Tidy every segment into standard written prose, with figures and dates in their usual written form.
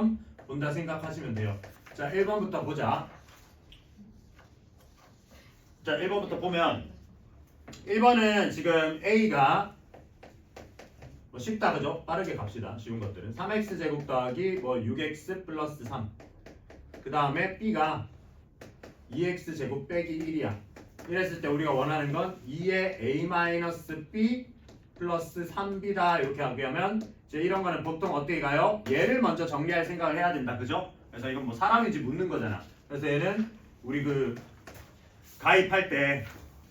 것처럼 본다 생각하시면 돼요. 자, 1번부터 보자. 자, 1번부터 보면 1번은 지금 A가 뭐 쉽다 그죠? 빠르게 갑시다. 쉬운 것들은 3x제곱 더하기 뭐 6x 플러스 3. 그 다음에 B가 2x제곱 빼기 1이야. 이랬을 때 우리가 원하는 건 2의 a-b 플러스 3b다 이렇게 하게 하면 이제 이런 거는 보통 어떻게 가요? 얘를 먼저 정리할 생각을 해야 된다. 그죠? 그래서 이건 뭐 사람인지 묻는 거잖아. 그래서 얘는 우리 그 가입할 때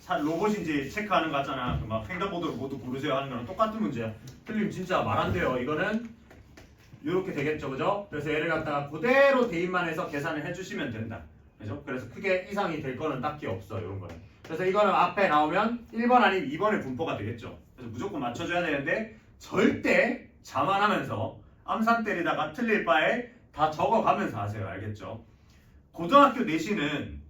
로봇인지 체크하는 거 같잖아. 막 횡단보도를 모두 고르세요 하는 거랑 똑같은 문제야. 틀리면 진짜 말 안 돼요. 이거는 이렇게 되겠죠, 그죠? 그래서 얘를 갖다가 그대로 대입만 해서 계산을 해주시면 된다. 그죠? 그래서 크게 이상이 될 거는 딱히 없어, 이런 거는. 그래서 이거는 앞에 나오면 1번 아니면 2번의 분포가 되겠죠. 그래서 무조건 맞춰줘야 되는데 절대 자만하면서 암산 때리다가 틀릴 바에 다 적어가면서 하세요. 알겠죠? 고등학교 내신은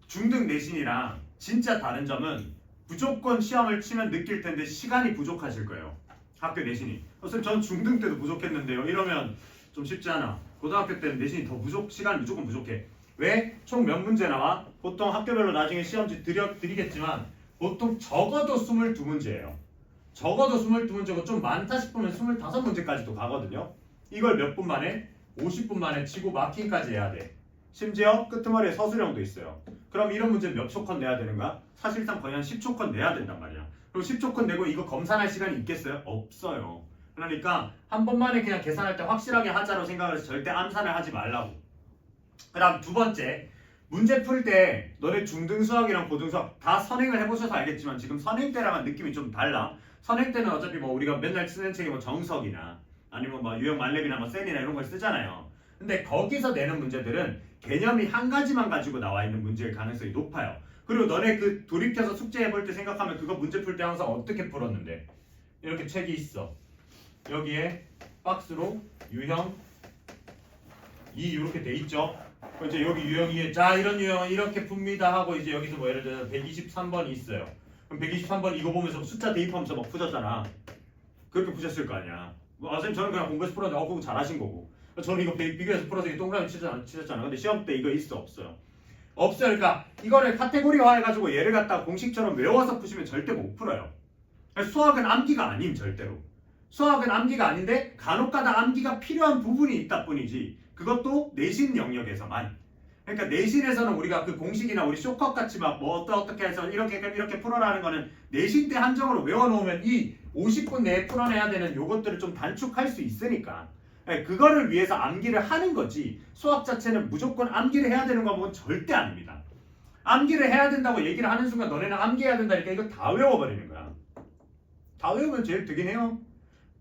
중등 내신이랑 진짜 다른 점은 무조건 시험을 치면 느낄 텐데 시간이 부족하실 거예요. 학교 내신이. 선생님 전 중등 때도 부족했는데요. 이러면 좀 쉽지 않아. 고등학교 때는 내신이 더 시간이 무조건 부족해. 왜? 총 몇 문제 나와? 보통 학교별로 나중에 시험지 드리겠지만 보통 적어도 22문제예요. 적어도 22문제고 좀 많다 싶으면 25문제까지도 가거든요. 이걸 몇 분 만에? 50분 만에 치고 마킹까지 해야 돼. 심지어 끄트머리에 서술형도 있어요. 그럼 이런 문제 몇 초 컷 내야 되는가? 사실상 거의 한 10초 컷 내야 된단 말이야. 그리고 10초 컷 내고 이거 검사할 시간이 있겠어요? 없어요. 그러니까 한 번만에 그냥 계산할 때 확실하게 하자로 생각을 해서 절대 암산을 하지 말라고. 그 다음 두 번째, 문제 풀 때 너네 중등 수학이랑 고등 수학 다 선행을 해보셔서 알겠지만 지금 선행 때랑은 느낌이 좀 달라. 선행 때는 어차피 뭐 우리가 맨날 쓰는 책이 뭐 정석이나 아니면 뭐 유형 만렙이나 뭐 센이나 이런 걸 쓰잖아요. 근데 거기서 내는 문제들은 개념이 한 가지만 가지고 나와 있는 문제일 가능성이 높아요. 그리고 너네 그 돌이켜서 숙제해볼 때 생각하면 그거 문제 풀 때 항상 어떻게 풀었는데 이렇게 책이 있어. 여기에 박스로 유형 2 이렇게 돼 있죠. 이제 여기 유형 2에 자 이런 유형은 이렇게 풉니다 하고 이제 여기서 뭐 예를 들어서 123번이 있어요. 그럼 123번 이거 보면서 숫자 대입하면서 막 푸셨잖아. 그렇게 푸셨을 거 아니야. 선생님 저는 그냥 공부해서 풀었는데 그거 잘하신 거고. 저는 이거 비교해서 풀어서 동그라미 치셨잖아. 근데 시험 때 이거 있어 없어요? 없어요. 그러니까 이거를 카테고리화 해가지고 얘를 갖다가 공식처럼 외워서 푸시면 절대 못 풀어요. 수학은 암기가 아님 절대로. 수학은 암기가 아닌데 간혹가다 암기가 필요한 부분이 있다 뿐이지 그것도 내신 영역에서만. 그러니까 내신에서는 우리가 그 공식이나 우리 쇼컷 같이 막 뭐 어떻게 해서 이렇게 풀어라는 거는 내신 때 한정으로 외워놓으면 이 50분 내에 풀어내야 되는 요것들을 좀 단축할 수 있으니까 그거를 위해서 암기를 하는 거지 수학 자체는 무조건 암기를 해야 되는 과목은 절대 아닙니다. 암기를 해야 된다고 얘기를 하는 순간 너네는 암기해야 된다니까 이거 다 외워버리는 거야. 다 외우면 제일 되긴 해요.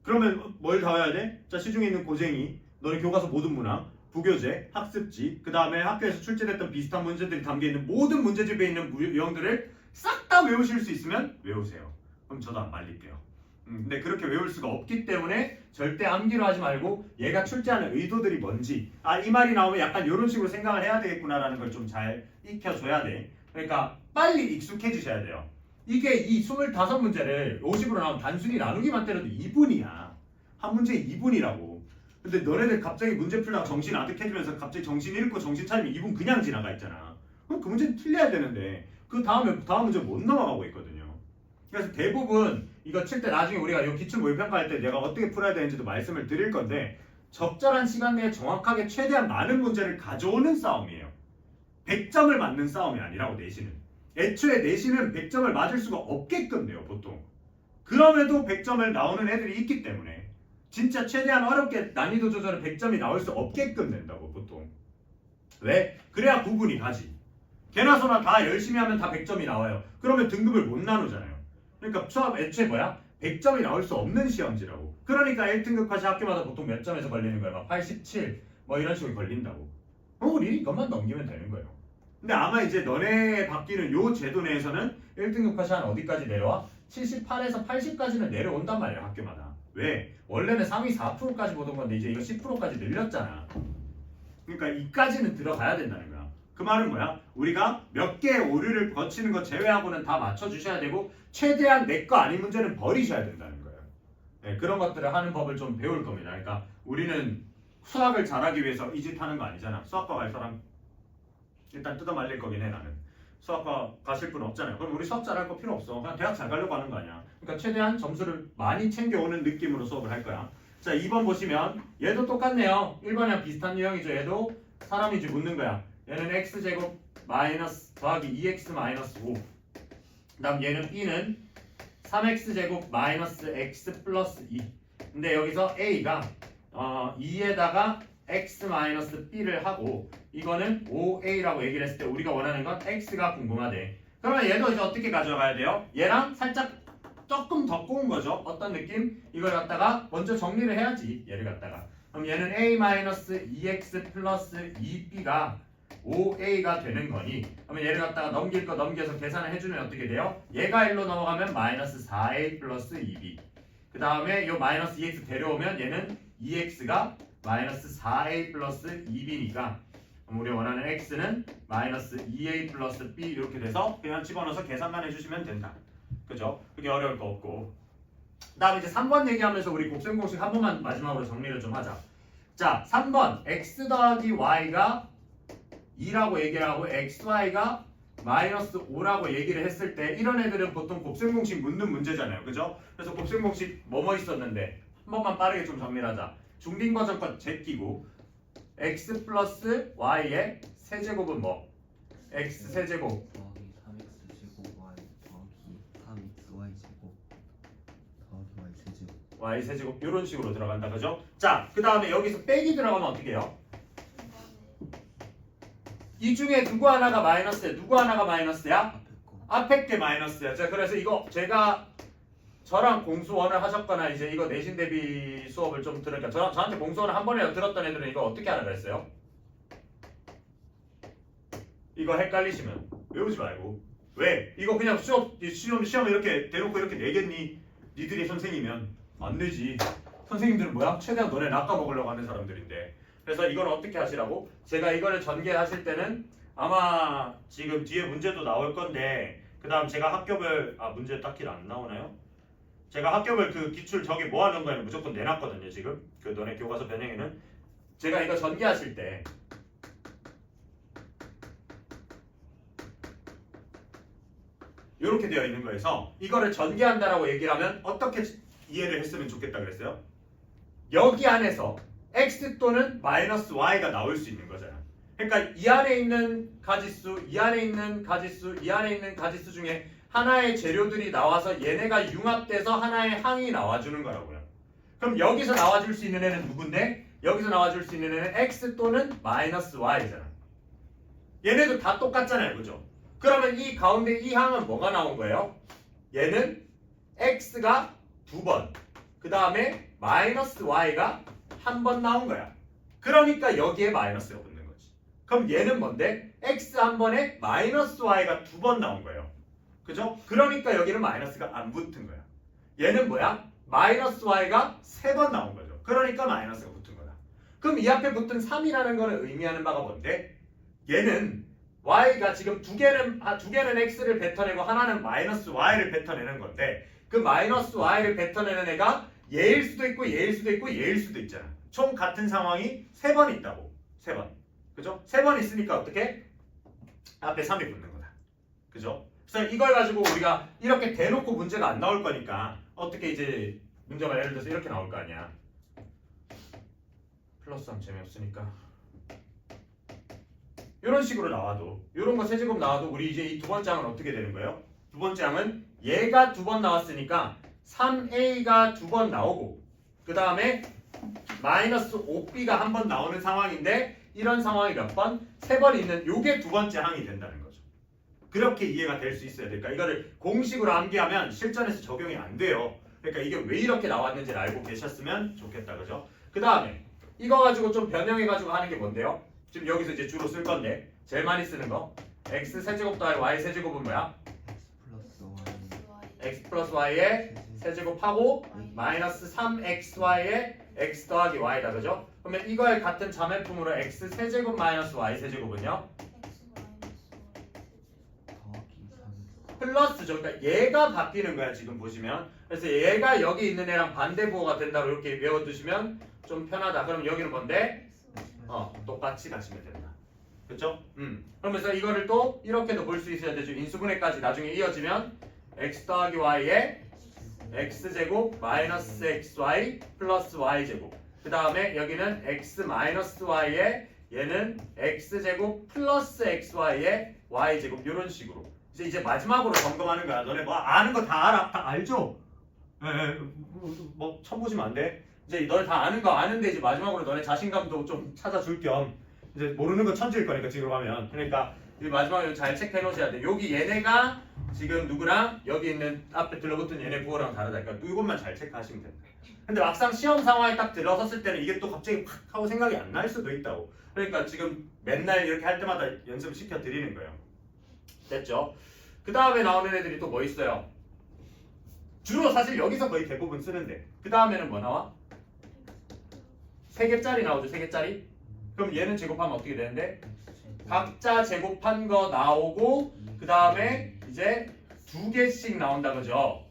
그러면 뭘 다 외워야 돼? 자, 시중에 있는 고쟁이, 너네 교과서 모든 문항, 부교재, 학습지, 그 다음에 학교에서 출제됐던 비슷한 문제들이 담겨있는 모든 문제집에 있는 유형들을 싹 다 외우실 수 있으면 외우세요. 그럼 저도 안 말릴게요. 근데 그렇게 외울 수가 없기 때문에 절대 암기로 하지 말고 얘가 출제하는 의도들이 뭔지 이 말이 나오면 약간 이런 식으로 생각을 해야 되겠구나라는 걸 좀 잘 익혀줘야 돼. 그러니까 빨리 익숙해지셔야 돼요. 이게 이 25문제를 50으로 나오면 단순히 나누기만 때려도 2분이야. 한 문제에 2분이라고. 근데 너네들 갑자기 문제 풀다가 정신 아득해지면서 갑자기 정신 잃고 정신 차리면 2분 그냥 지나가 있잖아. 그럼 그 문제는 틀려야 되는데 그 다음 문제 못 넘어가고 있거든요. 그래서 대부분 이거 칠 때 나중에 우리가 이 기출 모의평가할 때 내가 어떻게 풀어야 되는지도 말씀을 드릴 건데 적절한 시간 내에 정확하게 최대한 많은 문제를 가져오는 싸움이에요. 100점을 맞는 싸움이 아니라고 내신은. 애초에 내신은 100점을 맞을 수가 없게끔 돼요 보통. 그럼에도 100점을 나오는 애들이 있기 때문에 진짜 최대한 어렵게 난이도 조절을 100점이 나올 수 없게끔 된다고 보통. 왜? 그래야 구분이 가지. 개나 소나 다 열심히 하면 다 100점이 나와요. 그러면 등급을 못 나누잖아요. 그러니까 애초에 뭐야? 100점이 나올 수 없는 시험지라고. 그러니까 1등급까지 학교마다 보통 몇 점에서 걸리는 거야? 막 87, 뭐 이런 식으로 걸린다고. 우리 이것만 넘기면 되는 거예요. 근데 아마 이제 너네 바뀌는 요 제도 내에서는 1등급까지 한 어디까지 내려와? 78에서 80까지는 내려온단 말이야 학교마다. 왜? 원래는 상위 4%까지 보던 건데 이제 이거 10%까지 늘렸잖아. 그러니까 이까지는 들어가야 된다는 거야. 그 말은 뭐야? 우리가 몇 개의 오류를 거치는 거 제외하고는 다 맞춰주셔야 되고 최대한 내 거 아닌 문제는 버리셔야 된다는 거예요. 네, 그런 것들을 하는 법을 좀 배울 겁니다. 그러니까 우리는 수학을 잘하기 위해서 이 짓 하는 거 아니잖아. 수학과 갈 사람 일단 뜯어 말릴 거긴 해 나는. 수학과 가실 분 없잖아요. 그럼 우리 수학 잘할 거 필요 없어. 그냥 대학 잘 가려고 하는 거 아니야. 그러니까 최대한 점수를 많이 챙겨오는 느낌으로 수업을 할 거야. 자 2번 보시면 얘도 똑같네요. 1번이랑 비슷한 유형이죠. 얘도 사람이 이제 묻는 거야. 얘는 x제곱 마이너스 더하기 2x 마이너스 5. 그 다음 얘는 b는 3x제곱 마이너스 x 플러스 2. 근데 여기서 a가 2에다가 x 마이너스 b를 하고 이거는 5a라고 얘기를 했을 때 우리가 원하는 건 x가 궁금하대. 그러면 얘도 이제 어떻게 가져가야 돼요? 얘랑 살짝 조금 더 꼬은 거죠. 어떤 느낌? 이걸 갖다가 먼저 정리를 해야지. 얘를 갖다가. 그럼 얘는 a 마이너스 2x 플러스 2b가 5a가 되는 거니 그러면 얘를 갖다가 넘길 거 넘겨서 계산을 해주면 어떻게 돼요? 얘가 1로 넘어가면 마이너스 4a 플러스 2b 그 다음에 이 마이너스 2x 데려오면 얘는 2x가 마이너스 4a 플러스 2b니까 우리 원하는 x는 마이너스 2a 플러스 b 이렇게 돼서 그냥 집어넣어서 계산만 해주시면 된다. 그죠? 그게 어려울 거 없고. 그 다음에 이제 3번 얘기하면서 우리 곱셈 공식 한 번만 마지막으로 정리를 좀 하자. 자 3번 x 더하기 y가 2라고 얘기를 하고 xy가 마이너스 5라고 얘기를 했을 때 이런 애들은 보통 곱셈 공식 묻는 문제잖아요. 그죠? 그래서 곱셈 공식 뭐뭐 있었는데 한 번만 빠르게 좀 정리하자. 중딩 버전 거 제끼고 x 플러스 y의 세제곱은 뭐? x 세제곱 더하기 3x 제곱 y 더하기 3xy 제곱 더하기 y 세제곱 y 세제곱 이런 식으로 들어간다. 그죠? 자, 그 다음에 여기서 빼기 들어가면 어떻게 해요? 이 중에 누구 하나가 마이너스야? 누구 하나가 마이너스야? 앞에 거 앞에 게 마이너스야. 자, 그래서 이거 제가 저랑 공수원을 하셨거나 이제 이거 내신 대비 수업을 좀 들으니까 저한테 공수원을 한 번이라도 들었던 애들은 이거 어떻게 하라 그랬어요? 이거 헷갈리시면 외우지 말고. 왜? 이거 그냥 시험 이렇게 대놓고 이렇게 내겠니? 니들이 선생이면 안 되지. 선생님들은 뭐야? 최대한 너네 낚아먹으려고 하는 사람들인데. 그래서 이걸 어떻게 하시라고? 제가 이거를 전개하실 때는 아마 지금 뒤에 문제도 나올 건데 그 다음 제가 합격을 문제 딱히 안 나오나요? 제가 합격을 그 기출 저기 뭐 하는 거에는 무조건 내놨거든요. 지금 그 너네 교과서 변형에는 제가 이거 전개하실 때 이렇게 되어 있는 거에서 이거를 전개한다라고 얘기를 하면 어떻게 이해를 했으면 좋겠다 그랬어요? 여기 안에서 x 또는 마이너스 y가 나올 수 있는 거잖아. 그러니까 이 안에 있는 가지수, 이 안에 있는 가지수, 이 안에 있는 가지수 중에 하나의 재료들이 나와서 얘네가 융합돼서 하나의 항이 나와주는 거라고요. 그럼 여기서 나와줄 수 있는 애는 누군데? 여기서 나와줄 수 있는 애는 x 또는 마이너스 y잖아. 얘네도 다 똑같잖아요. 그죠? 그러면 이 가운데 이 항은 뭐가 나온 거예요? 얘는 x가 2번, 그 다음에 마이너스 y가 한 번 나온 거야. 그러니까 여기에 마이너스가 붙는 거지. 그럼 얘는 뭔데? x 한 번에 마이너스 y가 2번 나온 거예요. 그죠? 그러니까 여기는 마이너스가 안 붙은 거야. 얘는 뭐야? 마이너스 y가 3번 나온 거죠. 그러니까 마이너스가 붙은 거다. 그럼 이 앞에 붙은 3이라는 거는 의미하는 바가 뭔데? 얘는 y가 지금 두 개는 x를 뱉어내고 하나는 마이너스 y를 뱉어내는 건데 그 마이너스 y를 뱉어내는 애가 얘일 수도 있고 얘일 수도 있고 얘일 수도 있잖아. 총 같은 상황이 3번 있다고. 3번. 그죠? 3번 있으니까 어떻게? 앞에 3이 붙는 거다. 그죠? 그래서 이걸 가지고 우리가 이렇게 대놓고 문제가 안 나올 거니까 어떻게 이제 문제가 예를 들어서 이렇게 나올 거 아니야. 플러스 3 재미없으니까 이런 식으로 나와도 이런 거 세제곱 나와도 우리 이제 이 두 번째 항은 어떻게 되는 거예요? 두 번째 항은 얘가 2번 나왔으니까 3a가 2번 나오고 그 다음에 마이너스 5b가 한 번 나오는 상황인데 이런 상황이 몇 번? 3번 있는 요게 두 번째 항이 된다는 거죠. 그렇게 이해가 될 수 있어야 될까? 이거를 공식으로 암기하면 실전에서 적용이 안 돼요. 그러니까 이게 왜 이렇게 나왔는지를 알고 계셨으면 좋겠다. 그죠? 그 다음에 이거 가지고 좀 변형해가지고 하는 게 뭔데요? 지금 여기서 이제 주로 쓸 건데 제일 많이 쓰는 거 x 세제곱 더하기 y 세제곱은 뭐야? x 플러스 y의 세제곱하고 마이너스 3xy의 x 더하기 y다. 그죠? 그러면 이거의 같은 자매품으로 x 세제곱 마이너스 y 세제곱은요? 플러스죠. 그러니까 얘가 바뀌는 거야 지금 보시면. 그래서 얘가 여기 있는 애랑 반대 부호가 된다고 이렇게 외워두시면 좀 편하다. 그럼 여기는 뭔데? 똑같이 가시면 된다. 그쵸? 그러면서 이거를 또 이렇게도 볼 수 있어야 되죠. 인수분해까지 나중에 이어지면 x 더하기 y에 x제곱 마이너스 xy 플러스 y제곱. 그 다음에 여기는 x 마이너스 y에 얘는 x제곱 플러스 xy에 y제곱 이런 식으로. 이제 마지막으로 점검하는 거야. 너네 뭐 아는 거 다 알아? 다 알죠? 뭐 처음 보시면 안 돼. 이제 너네 다 아는 거 아는데 이제 마지막으로 너네 자신감도 좀 찾아줄 겸 이제 모르는 거 천지일 거니까 지금 하면. 그러니까 이 마지막에 잘 체크해 놓으셔야 돼. 여기 얘네가 지금 누구랑 여기 있는 앞에 들러붙은 얘네 부호랑 다르다니까 이것만 잘 체크하시면 된다. 근데 막상 시험 상황에 딱 들어섰을 때는 이게 또 갑자기 팍 하고 생각이 안 날 수도 있다고. 그러니까 지금 맨날 이렇게 할 때마다 연습시켜 드리는 거예요. 됐죠? 그 다음에 나오는 애들이 또 뭐 있어요? 주로 사실 여기서 거의 대부분 쓰는데 그 다음에는 뭐 나와? 3개짜리 나오죠? 3개짜리? 그럼 얘는 제곱하면 어떻게 되는데? 각자 제곱한 거 나오고 그 다음에 이제 2개씩 나온다 그죠?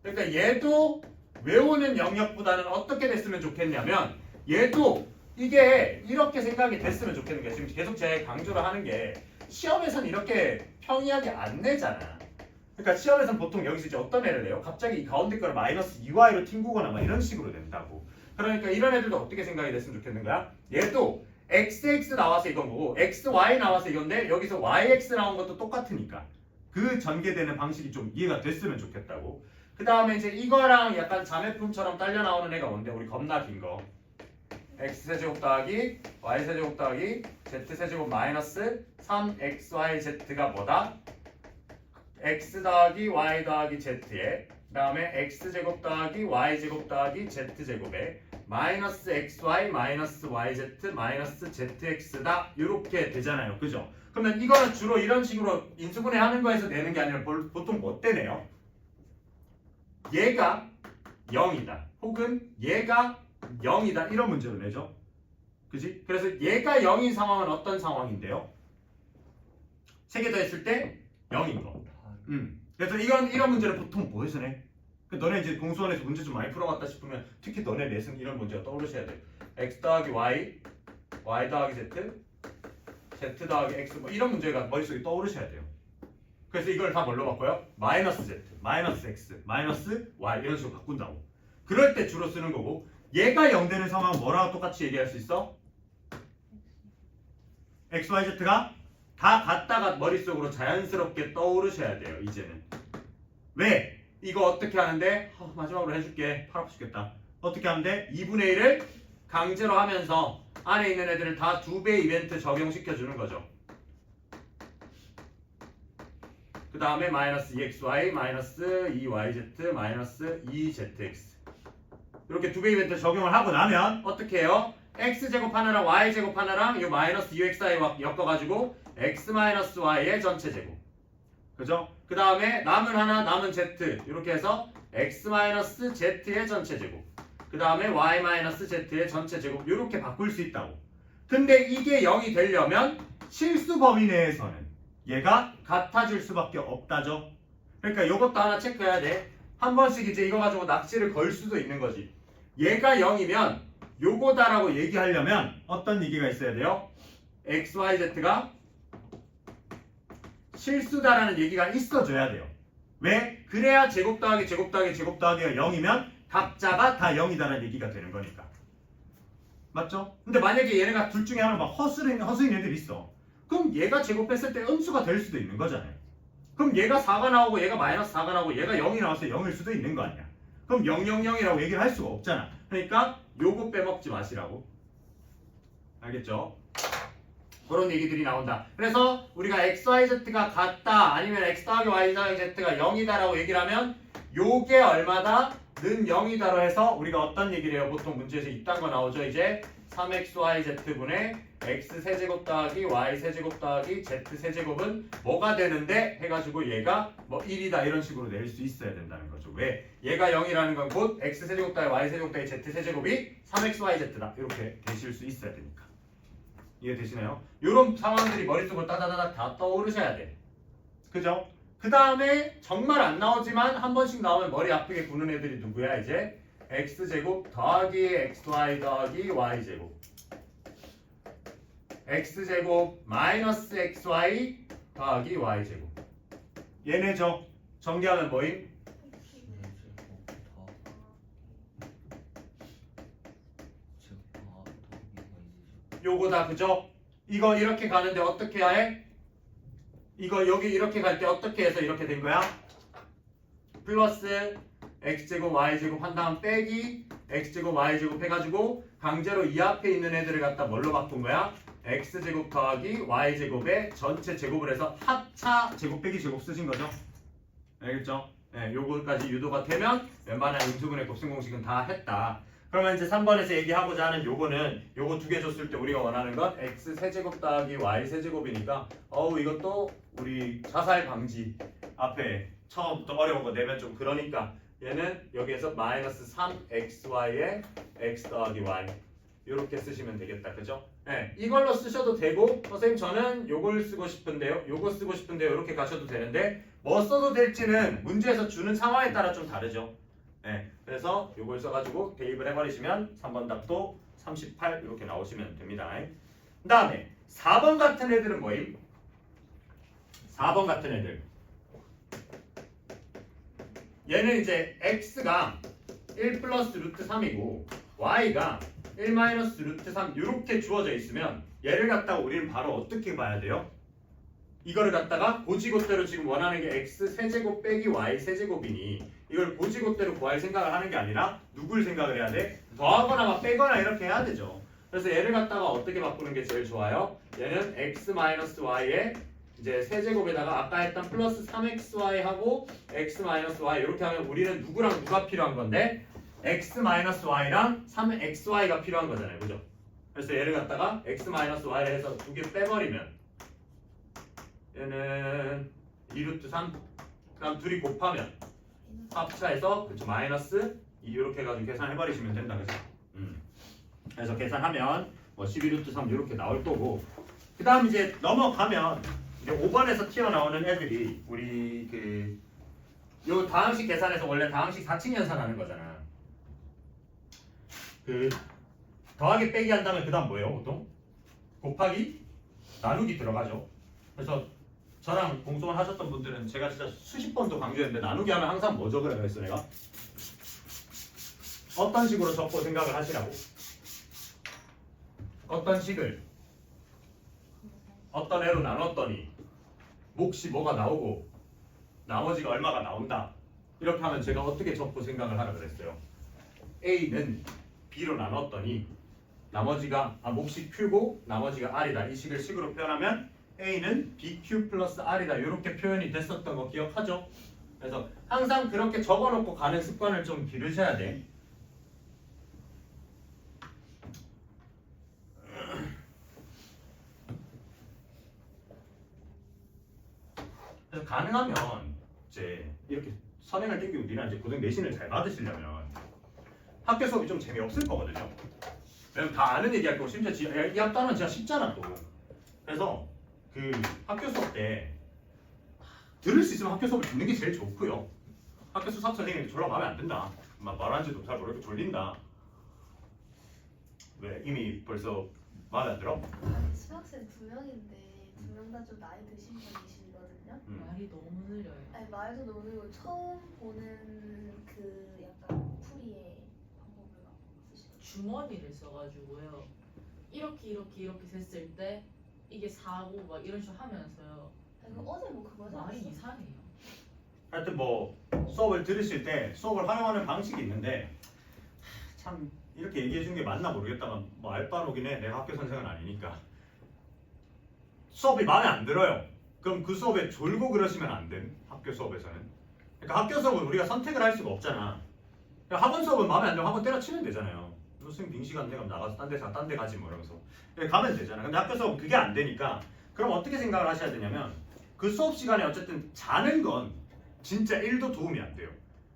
그러니까 얘도 외우는 영역보다는 어떻게 됐으면 좋겠냐면 얘도 이게 이렇게 생각이 됐으면 좋겠는 게 지금 계속 제가 강조를 하는 게 시험에서는 이렇게 평이하게 안 내잖아. 그러니까 시험에서는 보통 여기서 이제 어떤 애를 내요? 갑자기 이 가운데 거를 마이너스 2y로 튕구거나 막 이런 식으로 낸다고. 그러니까 이런 애들도 어떻게 생각이 됐으면 좋겠는 거야? 얘도 xx 나와서 이건 거고 xy 나와서 이건데 여기서 yx 나온 것도 똑같으니까 그 전개되는 방식이 좀 이해가 됐으면 좋겠다고. 그 다음에 이제 이거랑 약간 자매품처럼 딸려 나오는 애가 뭔데? 우리 겁나 긴 거. x세제곱 더하기 y세제곱 더하기 z세제곱 마이너스 3xyz가 뭐다? x 더하기 y 더하기 z에 그 다음에 x제곱 더하기 y제곱 더하기 z제곱에 마이너스 xy 마이너스 yz 마이너스 zx다 이렇게 되잖아요. 그죠? 그러면 이거는 주로 이런 식으로 인수분해 하는 거에서 내는 게 아니라 보통 뭐 때내요? 얘가 0이다 혹은 얘가 0이다 이런 문제로 내죠. 그지? 그래서 얘가 0인 상황은 어떤 상황인데요? 3개 더 했을 때 0인 거. 그래서 이런 문제를 보통 뭐해서 내? 너네 이제 공수원에서 문제 좀 많이 풀어봤다 싶으면 특히 너네 내신 이런 문제가 떠오르셔야 돼. x 더하기 y, y 더하기 z, z 더하기 x 뭐 이런 문제가 머릿속에 떠오르셔야 돼요. 그래서 이걸 다 뭘로 바꿔요? 마이너스 z, 마이너스 x, 마이너스 y 이런 식으로 바꾼다고. 그럴 때 주로 쓰는 거고 얘가 0 되는 상황은 뭐라고 똑같이 얘기할 수 있어? x, y, z가 다 같다가 머릿속으로 자연스럽게 떠오르셔야 돼요. 이제는. 왜? 이거 어떻게 하는데? 마지막으로 해줄게. 팔 아프 죽겠다. 어떻게 하는데? 2분의 1을 강제로 하면서 안에 있는 애들을 다 2배 이벤트 적용시켜주는 거죠. 그 다음에 마이너스 2xy 마이너스 2yz 마이너스 2zx 이렇게 2배 이벤트 적용을 하고 나면 어떻게 해요? x제곱 하나랑 y제곱 하나랑 이 마이너스 2xy 엮어가지고 x 마이너스 y의 전체 제곱. 그죠? 그 다음에 남은 하나 남은 z 이렇게 해서 x 마이너스 z의 전체 제곱. 그 다음에 y 마이너스 z의 전체 제곱 이렇게 바꿀 수 있다고. 근데 이게 0이 되려면 실수 범위 내에서는 얘가 같아질 수밖에 없다죠. 그러니까 이것도 하나 체크해야 돼. 한 번씩 이제 이거 가지고 낚시를 걸 수도 있는 거지. 얘가 0이면 요거다라고 얘기하려면 어떤 얘기가 있어야 돼요? x, y, z가 실수다라는 얘기가 있어줘야 돼요. 왜? 그래야 제곱 더하기 제곱 더하기 제곱 더하기가 0이면 각자가 다 0이다라는 얘기가 되는 거니까. 맞죠? 근데 만약에 얘네가 둘 중에 하나 막 허수인 애들이 있어. 그럼 얘가 제곱했을 때 음수가 될 수도 있는 거잖아요. 그럼 얘가 4가 나오고 얘가 마이너스 4가 나오고 얘가 0이 나와서 0일 수도 있는 거 아니야. 그럼 000이라고 얘기를 할 수가 없잖아. 그러니까 요거 빼먹지 마시라고. 알겠죠? 그런 얘기들이 나온다. 그래서 우리가 x, y, z가 같다 아니면 x 더하기 y 더하기 z가 0이다라고 얘기를 하면 요게 얼마다? 는 0이다로 해서 우리가 어떤 얘기를 해요? 보통 문제에서 이딴 거 나오죠. 이제 3xyz분의 x 세제곱 더하기 y 세제곱 더하기 z 세제곱은 뭐가 되는데? 해가지고 얘가 뭐 1이다 이런 식으로 낼 수 있어야 된다는 거죠. 왜? 얘가 0이라는 건 곧 x 세제곱 더하기 y 세제곱 더하기 z 세제곱이 3xyz다 이렇게 되실 수 있어야 되니까. 이해되시나요? 이런 상황들이 머릿속으로 따다다닥 다 떠오르셔야 돼. 그죠? 그 다음에 정말 안 나오지만 한 번씩 나오면 머리 아프게 구는 애들이 누구야? 이제 x제곱 더하기 xy 더하기 y제곱 x제곱 마이너스 xy 더하기 y제곱 얘네죠. 전개하면 뭐임? 요거다 그죠? 이거 이렇게 가는데 어떻게 해야 해? 이거 여기 이렇게 갈 때 어떻게 해서 이렇게 된 거야? 플러스 x제곱 y제곱 한 다음 빼기 x제곱 y제곱 해가지고 강제로 이 앞에 있는 애들을 갖다 뭘로 바꾼 거야? x제곱 더하기 y제곱의 전체 제곱을 해서 합차 제곱 빼기 제곱 쓰신 거죠? 알겠죠? 네, 요거까지 유도가 되면 웬만한 음수분의 곱셈 공식은 다 했다. 그러면 이제 3번에서 얘기하고자 하는 요거는 요거 두 개 줬을 때 우리가 원하는 건 x 세제곱 더하기 y 세제곱이니까 이것도 우리 자살 방지 앞에 처음부터 어려운 거 내면 좀 그러니까 얘는 여기에서 마이너스 3xy에 x 더하기 y 이렇게 쓰시면 되겠다. 그죠? 네, 이걸로 쓰셔도 되고 선생님 저는 요걸 쓰고 싶은데요. 요거 쓰고 싶은데요. 이렇게 가셔도 되는데 뭐 써도 될지는 문제에서 주는 상황에 따라 좀 다르죠. 네, 그래서 요걸 써가지고 대입을 해버리시면 3번 답도 38 이렇게 나오시면 됩니다. 그 다음에 4번 같은 애들은 뭐임? 4번 같은 애들 얘는 이제 x가 1 플러스 루트 3이고 y가 1 마이너스 루트 3 이렇게 주어져 있으면 얘를 갖다가 우리는 바로 어떻게 봐야 돼요? 이거를 갖다가 고지고대로 지금 원하는 게 x 세제곱 빼기 y 세제곱이니 이걸 고지고대로 구할 생각을 하는 게 아니라 누굴 생각을 해야 돼? 더하거나 막 빼거나 이렇게 해야 되죠. 그래서 얘를 갖다가 어떻게 바꾸는 게 제일 좋아요? 얘는 x 마이너스 y에 이제 세제곱에다가 아까 했던 플러스 3xy 하고 x 마이너스 y 이렇게 하면 우리는 누구랑 누가 필요한 건데 x 마이너스 y랑 3xy가 필요한 거잖아요. 그죠? 그래서 얘를 갖다가 x 마이너스 y를 해서 두 개 빼버리면 얘는 2루트 3 그다음 둘이 곱하면 합차해서 그쵸 마이너스 2 이렇게 해가지고 계산해버리시면 된다. 그죠? 그래서 계산하면 뭐 12루트 3 이렇게 나올 거고 그 다음 이제 넘어가면 이제 5번에서 튀어나오는 애들이 우리 요 다항식 계산에서 원래 다항식 4층 연산하는 거잖아. 더하기 빼기 한다면 그 다음 뭐예요 보통? 곱하기 나누기 들어가죠. 그래서 저랑 공소원 하셨던 분들은 제가 진짜 수십 번도 강조했는데 나누기 하면 항상 뭐 적으라 그랬어 내가? 어떤 식으로 적고 생각을 하시라고? 어떤 식을 어떤 애로 나눴더니 몫이 뭐가 나오고 나머지가 얼마가 나온다 이렇게 하면 제가 어떻게 적고 생각을 하라 그랬어요? A는 B로 나눴더니 나머지가 몫이 Q고 나머지가 R이다 이 식을 식으로 표현하면 A는 BQ 플러스 R이다 이렇게 표현이 됐었던 거 기억하죠? 그래서 항상 그렇게 적어놓고 가는 습관을 좀 기르셔야 돼. 그래서 가능하면 이제 이렇게 선행을 땡기고 니나 이제 고등 내신을 잘 받으시려면 학교 수업이 좀 재미없을 거거든요. 왜냐면 다 아는 얘기할 거고 심지어 이 앞단은 진짜 쉽잖아 또. 그래서 학교 수업 때 들을 수 있으면 학교 수업을 듣는 게 제일 좋고요. 학교 수업 선생님이 졸라 마음에 안 든다. 막 말하는지도 잘 모르겠고 졸린다. 왜 이미 벌써 마음에 안 들어? 아니 수학생 2명인데 2명 다 좀 나이 드신 분이시거든요. 말이 너무 느려요. 아니 말도 너무 느리고 처음 보는 약간 풀이의 방법을 막 쓰시더라고요. 주머니를 써가지고요. 이렇게 셌을 때 이게 4고 막 이런 식으로 하면서요. 아니, 이거 어제 뭐 그거 하지 말이 않았어? 이상해요. 하여튼 뭐 수업을 들으실 때 수업을 활용하는 방식이 있는데 참 이렇게 얘기해 준 게 맞나 모르겠다만 뭐 알바로긴 해. 내가 학교 선생은 아니니까. 수업이 마음에 안 들어요. 그럼 그 수업에 졸고 그러시면 안 돼. 학교 수업에서는. 그러니까 학교 수업은 우리가 선택을 할 수가 없잖아. 그러니까 학원 수업은 마음에 안 들면 학원 때려치면 되잖아요. 선생님 빙시간 내가 나가서 딴 데 가지 뭐 이러면서 가면 되잖아. 근데 학교 수업은 그게 안 되니까 그럼 어떻게 생각을 하셔야 되냐면 그 수업 시간에 어쨌든 자는 건 진짜 1도 도움이 안 돼요.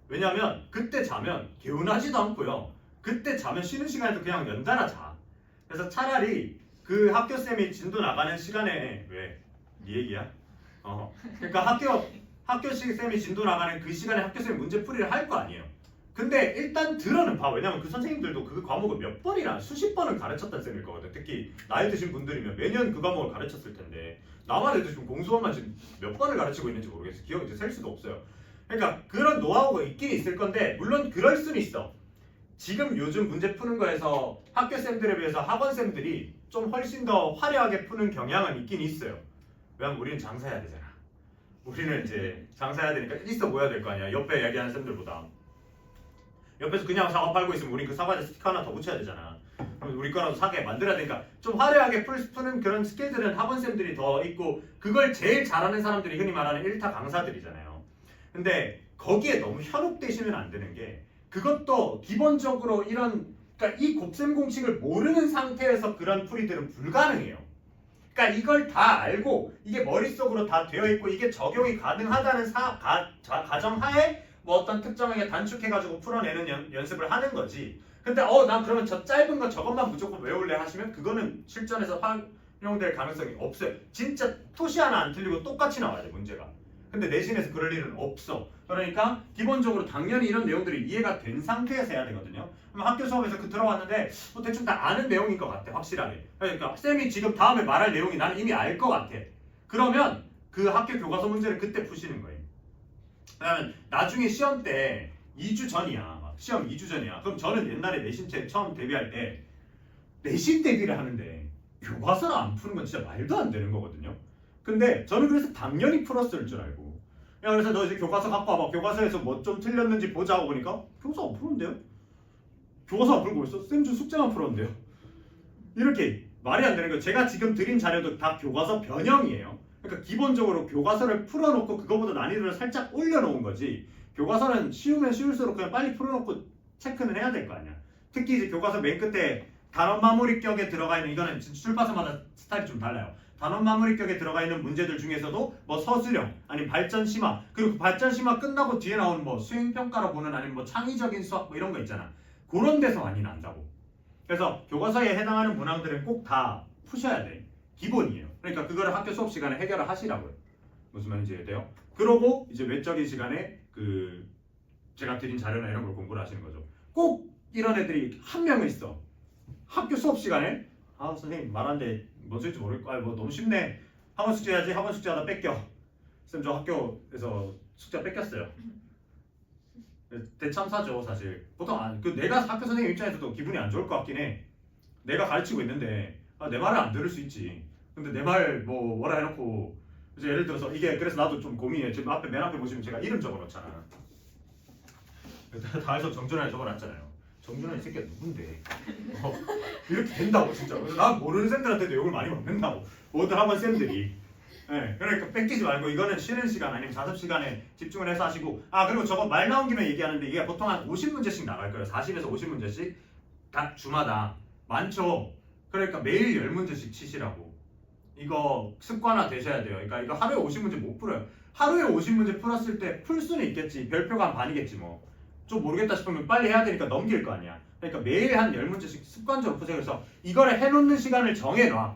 왜냐하면 그때 자면 개운하지도 않고요. 그때 자면 쉬는 시간에도 그냥 연달아 자. 그래서 차라리 그 학교쌤이 진도 나가는 시간에 왜? 네 얘기야? 그러니까 학교쌤이 진도 나가는 그 시간에 학교쌤이 문제 풀이를 할 거 아니에요. 근데 일단 들어는 봐. 왜냐면 그 선생님들도 그 과목을 몇 번이나 수십 번을 가르쳤던 셈일 거거든. 특히 나이 드신 분들이면 매년 그 과목을 가르쳤을 텐데 나만 해도 지금 공수원만 지금 몇 번을 가르치고 있는지 모르겠어. 기억이 이제 셀 수도 없어요. 그러니까 그런 노하우가 있긴 있을 건데 물론 그럴 수는 있어. 지금 요즘 문제 푸는 거에서 학교 쌤들에 비해서 학원 쌤들이 좀 훨씬 더 화려하게 푸는 경향은 있긴 있어요. 왜냐면 우리는 장사해야 되잖아. 우리는 이제 장사해야 되니까 있어 보여야 될 거 아니야. 옆에 얘기하는 쌤들보다. 옆에서 그냥 사과 팔고 있으면 우린 그 사과에 스티커 하나 더 붙여야 되잖아. 그럼 우리 거라도 사게 만들어야 되니까 좀 화려하게 푸는 그런 스킬들은 학원쌤들이 더 있고 그걸 제일 잘하는 사람들이 흔히 말하는 1타 강사들이잖아요. 근데 거기에 너무 현혹되시면 안 되는 게 그것도 기본적으로 그러니까 이 곱셈 공식을 모르는 상태에서 그런 풀이들은 불가능해요. 그러니까 이걸 다 알고 이게 머릿속으로 다 되어 있고 이게 적용이 가능하다는 가정하에 뭐 어떤 특정하게 단축해가지고 풀어내는 연습을 하는 거지. 근데 난 그러면 저 짧은 거 저것만 무조건 외울래 하시면 그거는 실전에서 활용될 가능성이 없어요. 진짜 토시 하나 안 틀리고 똑같이 나와야 돼 문제가. 근데 내신에서 그럴 일은 없어. 그러니까 기본적으로 당연히 이런 내용들이 이해가 된 상태에서 해야 되거든요. 그럼 학교 수업에서 들어왔는데 대충 다 아는 내용인 것 같아 확실하게. 그러니까 쌤이 지금 다음에 말할 내용이 나는 이미 알 것 같아. 그러면 그 학교 교과서 문제를 그때 푸시는 거예요. 왜냐면 나중에 시험 때 2주 전이야. 시험 2주 전이야. 그럼 저는 옛날에 내신 처음 데뷔할 때 내신 데뷔를 하는데 교과서를 안 푸는 건 진짜 말도 안 되는 거거든요. 근데 저는 그래서 당연히 풀었을 줄 알고 야 그래서 너 이제 교과서 갖고 와봐. 교과서에서 뭐 좀 틀렸는지 보자 하고 보니까 교과서 안 푸는데요? 교과서 안 풀고 있어? 쌤 주 숙제만 풀었는데요? 이렇게 말이 안 되는 거예요. 제가 지금 드린 자료도 다 교과서 변형이에요. 그러니까 기본적으로 교과서를 풀어놓고 그거보다 난이도를 살짝 올려놓은 거지 교과서는 쉬우면 쉬울수록 그냥 빨리 풀어놓고 체크는 해야 될 거 아니야. 특히 이제 교과서 맨 끝에 단원 마무리 격에 들어가 있는 이거는 출판사마다 스타일이 좀 달라요. 단원 마무리 격에 들어가 있는 문제들 중에서도 뭐 서술형 아니면 발전 심화 그리고 그 발전 심화 끝나고 뒤에 나오는 뭐 수행 평가로 보는 아니면 뭐 창의적인 수학 뭐 이런 거 있잖아. 그런 데서 많이 난다고. 그래서 교과서에 해당하는 문항들은 꼭 다 푸셔야 돼. 기본이에요. 그러니까 그거를 학교 수업 시간에 해결을 하시라고요. 무슨 말인지 이해돼요? 그러고 이제 외적인 시간에 그 제가 드린 자료나 이런 걸 공부를 하시는 거죠. 꼭 이런 애들이 한 명은 있어. 학교 수업 시간에 선생님 말하는데 뭔 소리인지 모르겠고 뭐 너무 쉽네. 학원 숙제 해야지. 학원 숙제하다 뺏겨. 쌤 저 학교에서 숙제 뺏겼어요. 대참사죠 사실. 보통 내가 학교 선생님 입장에서도 기분이 안 좋을 것 같긴 해. 내가 가르치고 있는데 내 말을 안 들을 수 있지. 근데 내 말 뭐라 해놓고 이제 예를 들어서 이게 그래서 나도 좀 고민해. 지금 맨 앞에 보시면 제가 이름 적어놓잖아. 다 해서 정준환이 적어놨잖아요. 정준환 이 새끼가 누군데? 이렇게 된다고 진짜. 그래서 난 모르는 쌤들한테도 욕을 많이 먹는다고. 모든 학원 쌤들이. 네, 그러니까 뺏기지 말고 이거는 쉬는 시간 아니면 자습 시간에 집중을 해서 하시고 그리고 저거 말 나온 김에 얘기하는데 이게 보통 한 50문제씩 나갈 거예요. 40에서 50문제씩 각 주마다 많죠. 그러니까 매일 10문제씩 치시라고. 이거 습관화 되셔야 돼요. 그러니까 이거 하루에 50문제 못 풀어요. 하루에 50문제 풀었을 때 풀 수는 있겠지. 별표가 한 반이겠지 뭐. 좀 모르겠다 싶으면 빨리 해야 되니까 넘길 거 아니야. 그러니까 매일 한 10문제씩 습관적으로 푸세요. 그래서 이거를 해놓는 시간을 정해놔.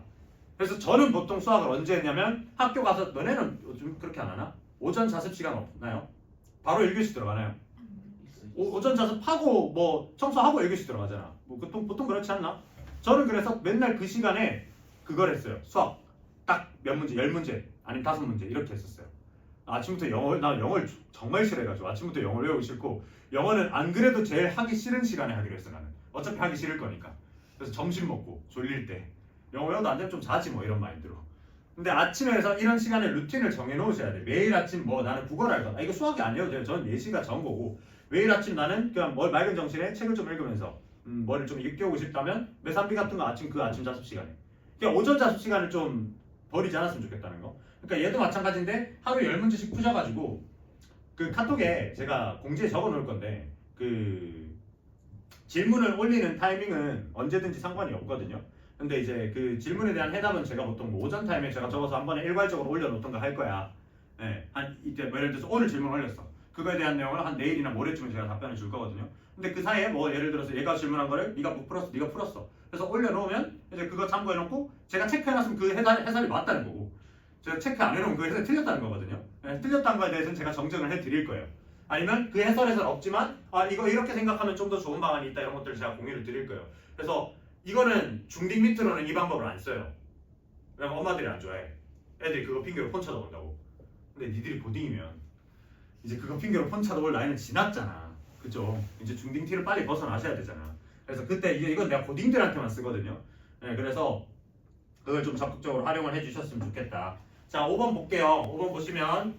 그래서 저는 보통 수학을 언제 했냐면 학교 가서 너네는 요즘 그렇게 안 하나? 오전 자습 시간 없나요? 바로 1교시 들어가나요? 오전 자습하고 뭐 청소하고 1교시 들어가잖아. 뭐 보통 그렇지 않나? 저는 그래서 맨날 그 시간에 그걸 했어요. 수학 딱 몇 문제, 10문제 아니면 5문제 이렇게 했었어요. 아침부터 나 영어를 정말 싫어해가지고 아침부터 영어를 외우기 싫고 영어는 안 그래도 제일 하기 싫은 시간에 하기로 했어. 나는 어차피 하기 싫을 거니까. 그래서 점심 먹고 졸릴 때 영어 외워도 안 되면 좀 자지 뭐 이런 마인드로. 근데 아침에서 이런 시간에 루틴을 정해놓으셔야 돼. 매일 아침 뭐 나는 국어를 할 거다. 이거 수학이 아니어도 돼요. 저는 예시가 전거고 매일 아침 나는 그냥 맑은 정신에 책을 좀 읽으면서 뭐를 좀 일깨우고 싶다면 메산비 같은 거 그 아침 자습 시간에 그냥 오전 자습 시간을 좀 버리지 않았으면 좋겠다는 거. 그러니까 얘도 마찬가지인데 하루 10문제씩 푸셔가지고 그 카톡에 제가 공지에 적어놓을 건데 그 질문을 올리는 타이밍은 언제든지 상관이 없거든요. 근데 이제 그 질문에 대한 해답은 제가 보통 뭐 오전 타임에 제가 적어서 한 번에 일괄적으로 올려놓던가 할 거야. 네, 한 이때 뭐 예를 들어서 오늘 질문 올렸어. 그거에 대한 내용을 한 내일이나 모레쯤에 제가 답변을 줄 거거든요. 근데 그 사이에 뭐 예를 들어서 얘가 질문한 거를 네가 못 풀었어, 네가 풀었어. 그래서 올려놓으면 이제 그거 참고해놓고 제가 체크해놨으면 그 해설이 맞다는 거고 제가 체크 안 해놓으면 그 해설이 틀렸다는 거거든요. 네, 틀렸다는 거에 대해서는 제가 정정을 해드릴 거예요. 아니면 그 해설에서는 없지만 이거 이렇게 생각하면 좀 더 좋은 방안이 있다 이런 것들을 제가 공유를 드릴 거예요. 그래서 이거는 중딩 밑으로는 이 방법을 안 써요. 왜냐면 엄마들이 안 좋아해. 애들이 그거 핑계로 폰 쳐다본다고. 근데 니들이 고딩이면 이제 그거 핑계로 폰 쳐다볼 나이는 지났잖아. 그죠? 이제 중딩 티를 빨리 벗어나셔야 되잖아. 그래서 그때 이건 내가 고딩들한테만 쓰거든요. 네, 그래서 그걸 좀 적극적으로 활용을 해주셨으면 좋겠다. 자, 5번 볼게요. 5번 보시면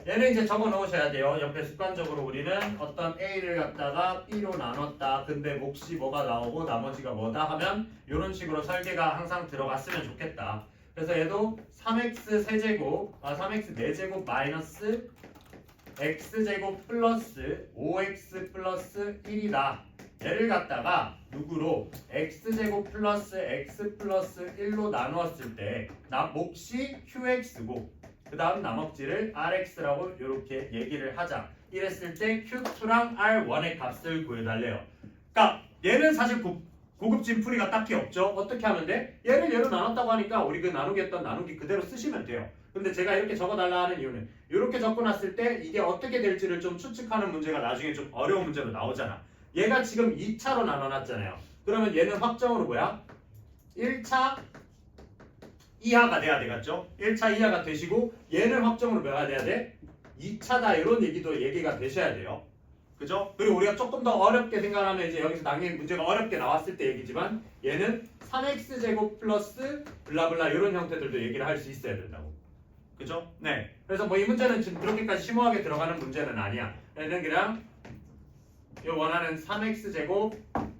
얘는 이제 적어 놓으셔야 돼요. 옆에 습관적으로 우리는 어떤 A를 갖다가 B로 나눴다. 근데 몫이 뭐가 나오고 나머지가 뭐다 하면 이런 식으로 설계가 항상 들어갔으면 좋겠다. 그래서 얘도 3x 세제곱, 3x 4제곱 마이너스 x제곱 플러스 5x 플러스 1이다. 얘를 갖다가 누구로 x제곱 플러스 x 플러스 1로 나누었을 때 몫이 qx고 그 다음 나머지를 rx라고 이렇게 얘기를 하자. 이랬을 때 q2랑 r1의 값을 구해달래요. 그러니까 얘는 사실 고급진 풀이가 딱히 없죠. 어떻게 하면 돼? 얘를 얘로 나눴다고 하니까 우리 그 나누기 했던 나누기 그대로 쓰시면 돼요. 근데 제가 이렇게 적어달라 하는 이유는 이렇게 적어놨을 때 이게 어떻게 될지를 좀 추측하는 문제가 나중에 좀 어려운 문제로 나오잖아. 얘가 지금 2차로 나눠놨잖아요. 그러면 얘는 확정으로 뭐야? 1차 이하가 돼야 되겠죠? 1차 이하가 되시고 얘는 확정으로 뭐가 돼야 돼? 2차다 이런 얘기도 얘기가 되셔야 돼요. 그죠? 그리고 우리가 조금 더 어렵게 생각하면 이제 여기서 당연히 문제가 어렵게 나왔을 때 얘기지만 얘는 3x제곱 플러스 블라블라 이런 형태들도 얘기를 할 수 있어야 된다고. 그죠? 네. 그래서 뭐 이 문제는 지금 그렇게까지 심오하게 들어가는 문제는 아니야. 얘는 그냥 이 원하는 3x제곱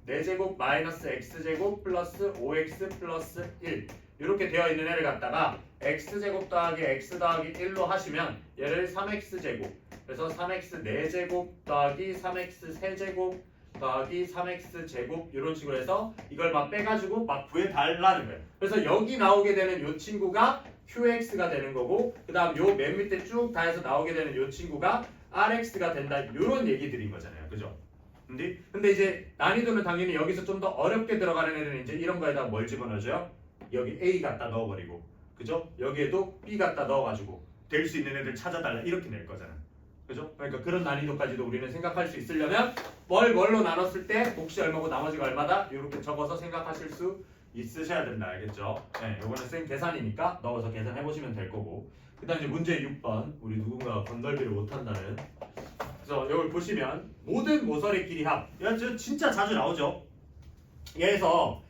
4제곱 마이너스 x제곱 플러스 5x 플러스 1 이렇게 되어 있는 애를 갖다가 x제곱 더하기 x 더하기 1로 하시면 얘를 3x제곱 그래서 3x 4제곱 더하기 3x 세제곱 더하기 3x 제곱 이런 식으로 해서 이걸 막 빼가지고 막 구해달라는 거예요. 그래서 여기 나오게 되는 요 친구가 qx가 되는 거고 그 다음 요 맨 밑에 쭉 다 해서 나오게 되는 요 친구가 rx가 된다 이런 얘기들인 거잖아요. 그죠? 근데 이제 난이도는 당연히 여기서 좀 더 어렵게 들어가는 애들은 이제 이런 거에다가 뭘 집어넣어줘요? 여기 A 갖다 넣어버리고 그죠? 여기에도 B 갖다 넣어가지고 될 수 있는 애들 찾아달라 이렇게 낼 거잖아. 그죠? 그러니까 그런 난이도까지도 우리는 생각할 수 있으려면 뭘로 나눴을 때 몫이 얼마고 나머지가 얼마다 이렇게 적어서 생각하실 수 있으셔야 된다. 알겠죠? 네, 요거는 쌤 계산이니까 넣어서 계산해 보시면 될 거고 그 다음 이제 문제 6번 우리 누군가 건널비를 못한다는 그래서 이걸 보시면 모든 모서리 길이 합 이거 진짜 자주 나오죠. 얘에서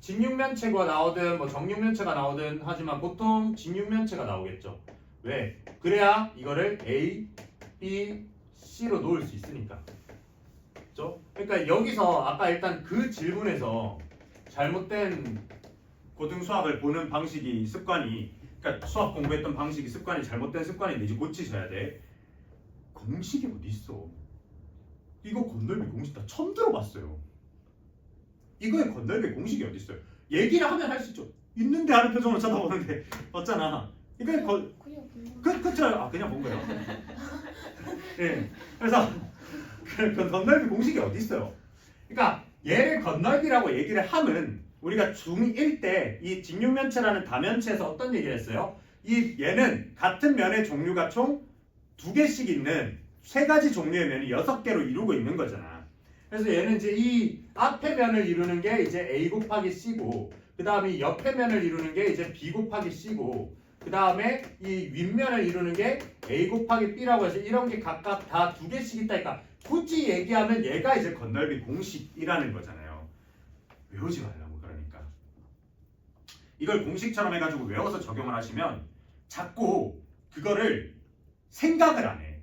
직육면체가 나오든 뭐 정육면체가 나오든 하지만 보통 직육면체가 나오겠죠. 왜? 그래야 이거를 A, B, C로 놓을 수 있으니까. 그렇죠? 그러니까 여기서 아까 일단 그 질문에서 잘못된 고등 수학을 보는 방식이 습관이 그러니까 수학 공부했던 방식이 습관이 잘못된 습관인데 이제 고치셔야 돼. 공식이 어디 있어? 이거 건널비 공식 다 처음 들어봤어요. 이거의 건널비 공식이 어디 있어요? 얘기를 하면 할 수 있죠. 있는데 하는 표정으로 쳐다보는데 없잖아. 이건 그쵸? 그냥 본 거예요. 예. 그래서 그 건널비 공식이 어디 있어요? 그러니까 얘를 건널비라고 얘기를 하면 우리가 중1 때 이 직육면체라는 다면체에서 어떤 얘기를 했어요? 얘는 같은 면의 종류가 총 2개씩 있는 3가지 종류의 면이 6개로 이루고 있는 거잖아. 그래서 얘는 이제 이 앞에 면을 이루는 게 이제 A 곱하기 C고 그 다음에 이 옆에 면을 이루는 게 이제 B 곱하기 C고 그 다음에 이 윗면을 이루는 게 A 곱하기 B라고 해서 이런 게 각각 다 2개씩 있다니까 굳이 얘기하면 얘가 이제 건널비 공식이라는 거잖아요. 외우지 말라고 그러니까. 이걸 공식처럼 해가지고 외워서 적용을 하시면 자꾸 그거를 생각을 안 해.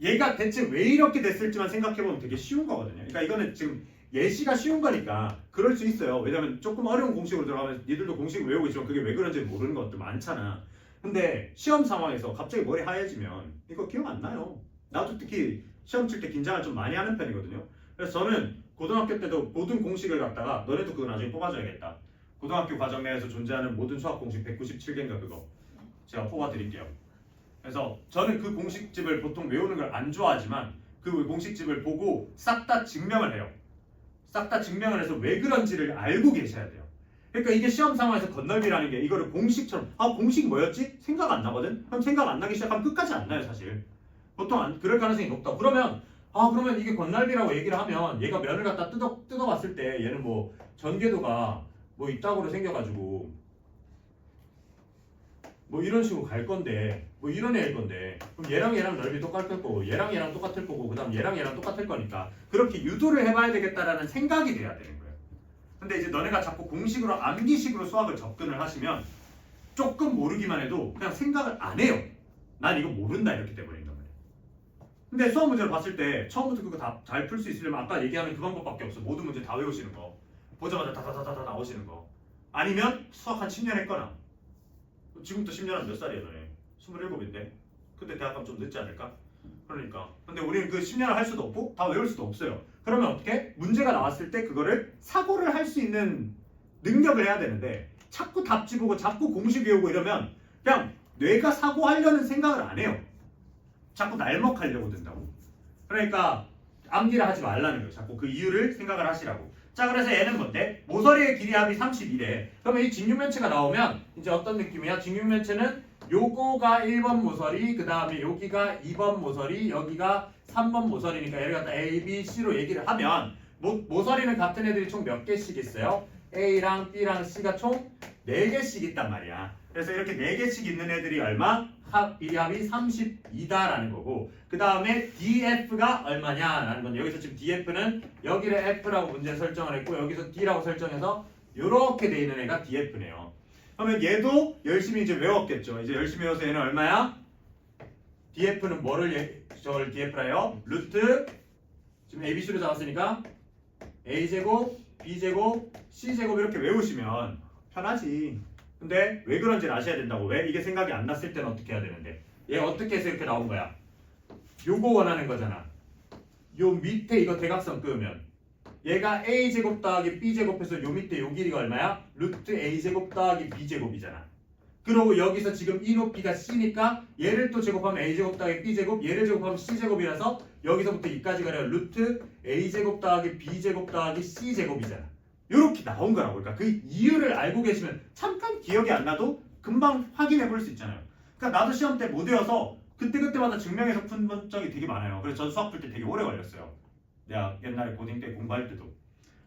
얘가 대체 왜 이렇게 됐을지만 생각해보면 되게 쉬운 거거든요. 그러니까 이거는 지금 예시가 쉬운 거니까 그럴 수 있어요. 왜냐면 조금 어려운 공식으로 들어가면 니들도 공식을 외우고 있지만 그게 왜 그런지 모르는 것도 많잖아. 근데 시험 상황에서 갑자기 머리 하얘지면 이거 기억 안 나요. 나도 특히 시험 칠 때 긴장을 좀 많이 하는 편이거든요. 그래서 저는 고등학교 때도 모든 공식을 갖다가 너네도 그거 나중에 뽑아줘야겠다. 고등학교 과정 내에서 존재하는 모든 수학 공식 197개인가 그거 제가 뽑아드릴게요. 그래서 저는 그 공식집을 보통 외우는 걸 안 좋아하지만 그 공식집을 보고 싹 다 증명을 해요. 싹 다 증명을 해서 왜 그런지를 알고 계셔야 돼요. 그러니까 이게 시험 상황에서 건널비라는 게 이거를 공식처럼 공식 뭐였지? 생각 안 나거든? 그럼 생각 안 나기 시작하면 끝까지 안 나요 사실. 보통 그럴 가능성이 높다. 그러면 이게 건널비라고 얘기를 하면 얘가 면을 갖다 뜯어봤을 때 얘는 뭐 전개도가 뭐 이따구로 생겨가지고 뭐 이런 식으로 갈 건데 뭐 이런 애일 건데 그럼 얘랑 넓이 똑같을 거고 얘랑 똑같을 거고 그 다음 얘랑 똑같을 거니까 그렇게 유도를 해봐야 되겠다라는 생각이 돼야 되는 거예요. 근데 이제 너네가 자꾸 공식으로 암기식으로 수학을 접근을 하시면 조금 모르기만 해도 그냥 생각을 안 해요. 난 이거 모른다 이렇게 돼버린단 말이에요. 근데 수학 문제를 봤을 때 처음부터 그거 다 잘 풀 수 있으려면 아까 얘기하는 그 방법밖에 없어. 모든 문제 다 외우시는 거 보자마자 다다다다 나오시는 거 아니면 수학 한 10년 했거나 지금부터 10년 하면 몇 살이야 너네? 27인데 근데 대학 가면 좀 늦지 않을까? 그러니까 근데 우리는 그 10년을 할 수도 없고 다 외울 수도 없어요. 그러면 어떻게? 문제가 나왔을 때 그거를 사고를 할 수 있는 능력을 해야 되는데 자꾸 답지 보고 자꾸 공식 외우고 이러면 그냥 뇌가 사고하려는 생각을 안 해요. 자꾸 날먹하려고 든다고. 그러니까 암기를 하지 말라는 거예요. 자꾸 그 이유를 생각을 하시라고. 자 그래서 얘는 뭔데? 모서리의 길이 합이 32래. 그러면 이 직육면체가 나오면 이제 어떤 느낌이야? 직육면체는 요거가 1번 모서리, 그 다음에 여기가 2번 모서리, 여기가 3번 모서리니까 얘를 갖다 A, B, C로 얘기를 하면 모서리는 같은 애들이 총 몇 개씩 있어요? A랑 B랑 C가 총 4개씩 있단 말이야. 그래서 이렇게 4개씩 있는 애들이 얼마? 이 합이 32다라는 거고 그 다음에 DF가 얼마냐라는 건데 여기서 지금 DF는 여기를 F라고 문제 설정을 했고 여기서 D라고 설정해서 이렇게 돼 있는 애가 DF네요. 그러면 얘도 열심히 이제 외웠겠죠. 이제 열심히 외워서 얘는 얼마야? DF는 뭐를 저걸 DF라 해요? 루트 지금 ABC로 잡았으니까 A제곱, B제곱, C제곱 이렇게 외우시면 편하지. 근데 왜 그런지를 아셔야 된다고. 왜? 이게 생각이 안 났을 때는 어떻게 해야 되는데 얘 어떻게 해서 이렇게 나온 거야? 요거 원하는 거잖아. 요 밑에 이거 대각선 끄면 얘가 A제곱 더하기 B제곱해서 요 밑에 요 길이가 얼마야? 루트 A제곱 더하기 B제곱이잖아. 그리고 여기서 지금 이 높이가 C니까 얘를 또 제곱하면 A제곱 더하기 B제곱, 얘를 제곱하면 C제곱이라서 여기서부터 이까지가 아니라 루트 A제곱 더하기 B제곱 더하기 C제곱이잖아. 이렇게 나온 거라고. 그러니까 그 이유를 알고 계시면 잠깐 기억이 안 나도 금방 확인해 볼 수 있잖아요. 그러니까 나도 시험 때 못 외워서 그때그때마다 증명해서 푼 적이 되게 많아요. 그래서 전 수학 풀 때 되게 오래 걸렸어요. 내가 옛날에 고딩 때 공부할 때도.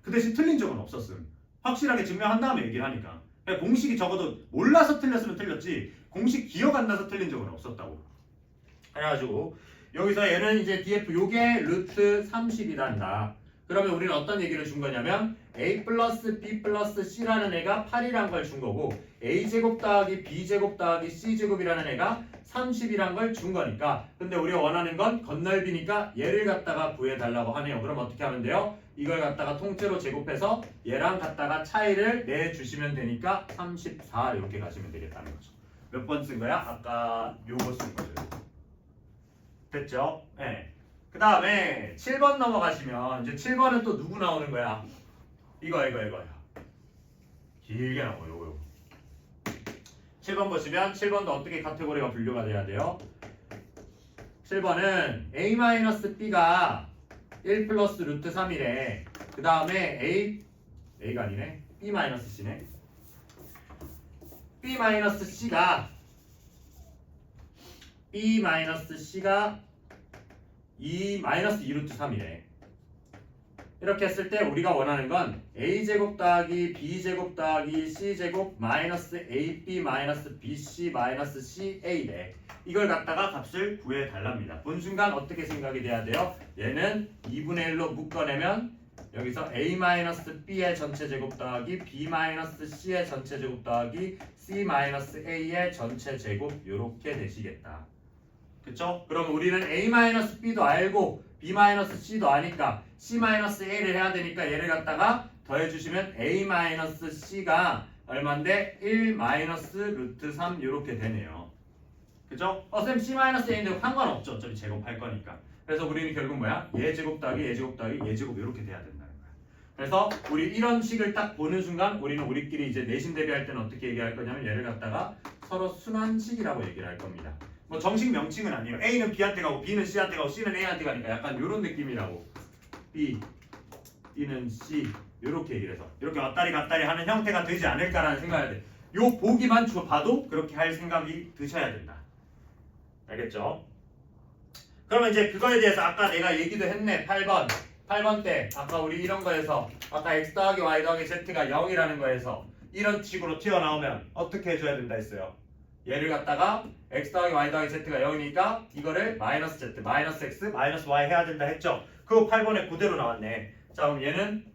그 대신 틀린 적은 없었음. 확실하게 증명한 다음에 얘기를 하니까. 그러니까 공식이 적어도 몰라서 틀렸으면 틀렸지 공식 기억 안 나서 틀린 적은 없었다고. 그래가지고 여기서 얘는 이제 DF 요게 루트 30이란다. 그러면 우리는 어떤 얘기를 준 거냐면 A 플러스 B 플러스 C라는 애가 8이란 걸 준 거고 A제곱 더하기 B제곱 더하기 C제곱이라는 애가 30이란 걸 준 거니까 근데 우리가 원하는 건 건널비니까 얘를 갖다가 구해달라고 하네요. 그럼 어떻게 하면 돼요? 이걸 갖다가 통째로 제곱해서 얘랑 갖다가 차이를 내주시면 되니까 34 이렇게 가시면 되겠다는 거죠. 몇 번 쓴 거야? 아까 요거 쓴 거죠. 됐죠? 네. 그 다음에 7번 넘어가시면 이제 7번은 또 누구 나오는 거야? 이거야. 길게 나와요. 요거. 7번 보시면 7번도 어떻게 카테고리가 분류가 돼야 돼요? 7번은 A-B가 1 플러스 루트 3이래. 그 다음에 A가 아니네. B-C네. B-C가 2 루트 3이래. 이렇게 했을 때 우리가 원하는 건 A제곱 더하기 B제곱 더하기 C제곱 마이너스 AB 마이너스 BC 마이너스 CA래. 이걸 갖다가 값을 구해달랍니다. 본 순간 어떻게 생각이 돼야 돼요? 얘는 2분의 1로 묶어내면 여기서 A 마이너스 B의 전체 제곱 더하기 B 마이너스 C의 전체 제곱 더하기 C 마이너스 A의 전체 제곱 이렇게 되시겠다. 그쵸? 그럼 우리는 A-B도 알고 B-C도 아니까 C-A를 해야 되니까 얘를 갖다가 더해주시면 A-C가 얼만데 1 루트 3 이렇게 되네요. 그죠? 쌤 C-A인데 상관없죠. 어차피 제곱할 거니까. 그래서 우리는 결국 뭐야? 얘 제곱 더하기 얘 제곱 더하기 얘 제곱 이렇게 돼야 된다는 거야. 그래서 우리 이런 식을 딱 보는 순간 우리는 우리끼리 이제 내신 대비할 때는 어떻게 얘기할 거냐면 얘를 갖다가 서로 순환식이라고 얘기를 할 겁니다. 뭐 정식 명칭은 아니에요. A는 B한테 가고 B는 C한테 가고 C는 A한테 가니까 약간 이런 느낌이라고. B는 C, 이렇게 얘기를 해서 이렇게 왔다리 갔다리 하는 형태가 되지 않을까라는 생각을 해야 돼. 요 보기만 봐도 그렇게 할 생각이 드셔야 된다. 알겠죠? 그러면 이제 그거에 대해서 아까 내가 얘기도 했네. 8번 때 아까 우리 이런 거에서 아까 x 더하기 y 더하기 z가 0이라는 거에서 이런 식으로 튀어나오면 어떻게 해줘야 된다 했어요. 얘를 갖다가 x 더하기 y 더하기 z가 0이니까 이거를 마이너스 z, 마이너스 x, 마이너스 y 해야 된다 했죠. 그거 8번에 그대로 나왔네. 자 그럼 얘는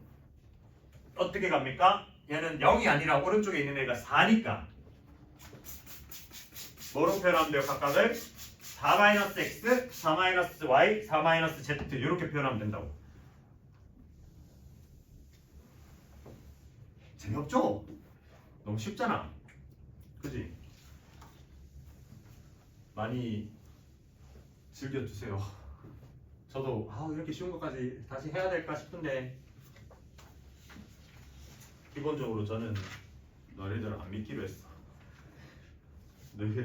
어떻게 갑니까? 얘는 0이 아니라 오른쪽에 있는 애가 4니까 뭐로 표현하면 돼요? 각각을 4-x, 4-y, 4-z 이렇게 표현하면 된다고. 재미없죠? 너무 쉽잖아. 그지? 많이 즐겨주세요. 저도 이렇게 쉬운 것까지 다시 해야 될까 싶은데 기본적으로 저는 너희들 안 믿기로 했어. 너희들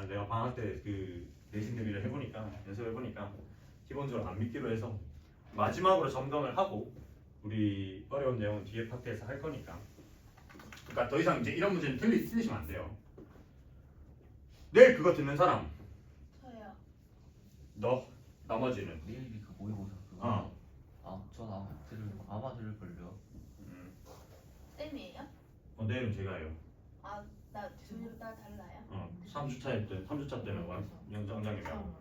내가 방학 때 그 내신 대비를 해보니까 연습해보니까 기본적으로 안 믿기로 해서 마지막으로 점검을 하고 우리 어려운 내용은 뒤에 파트에서 할 거니까. 그러니까 더 이상 이제 이런 문제는 틀리시면 안 돼요. 내일 그거 듣는 사람 저요. 너 나머지는 내일이 그 모의고사 그거. 전 아마 들을걸요. 쌤이에요? 내일은 제가 해요. 나 둘 다 달라요? 3주차 때는 영장장이면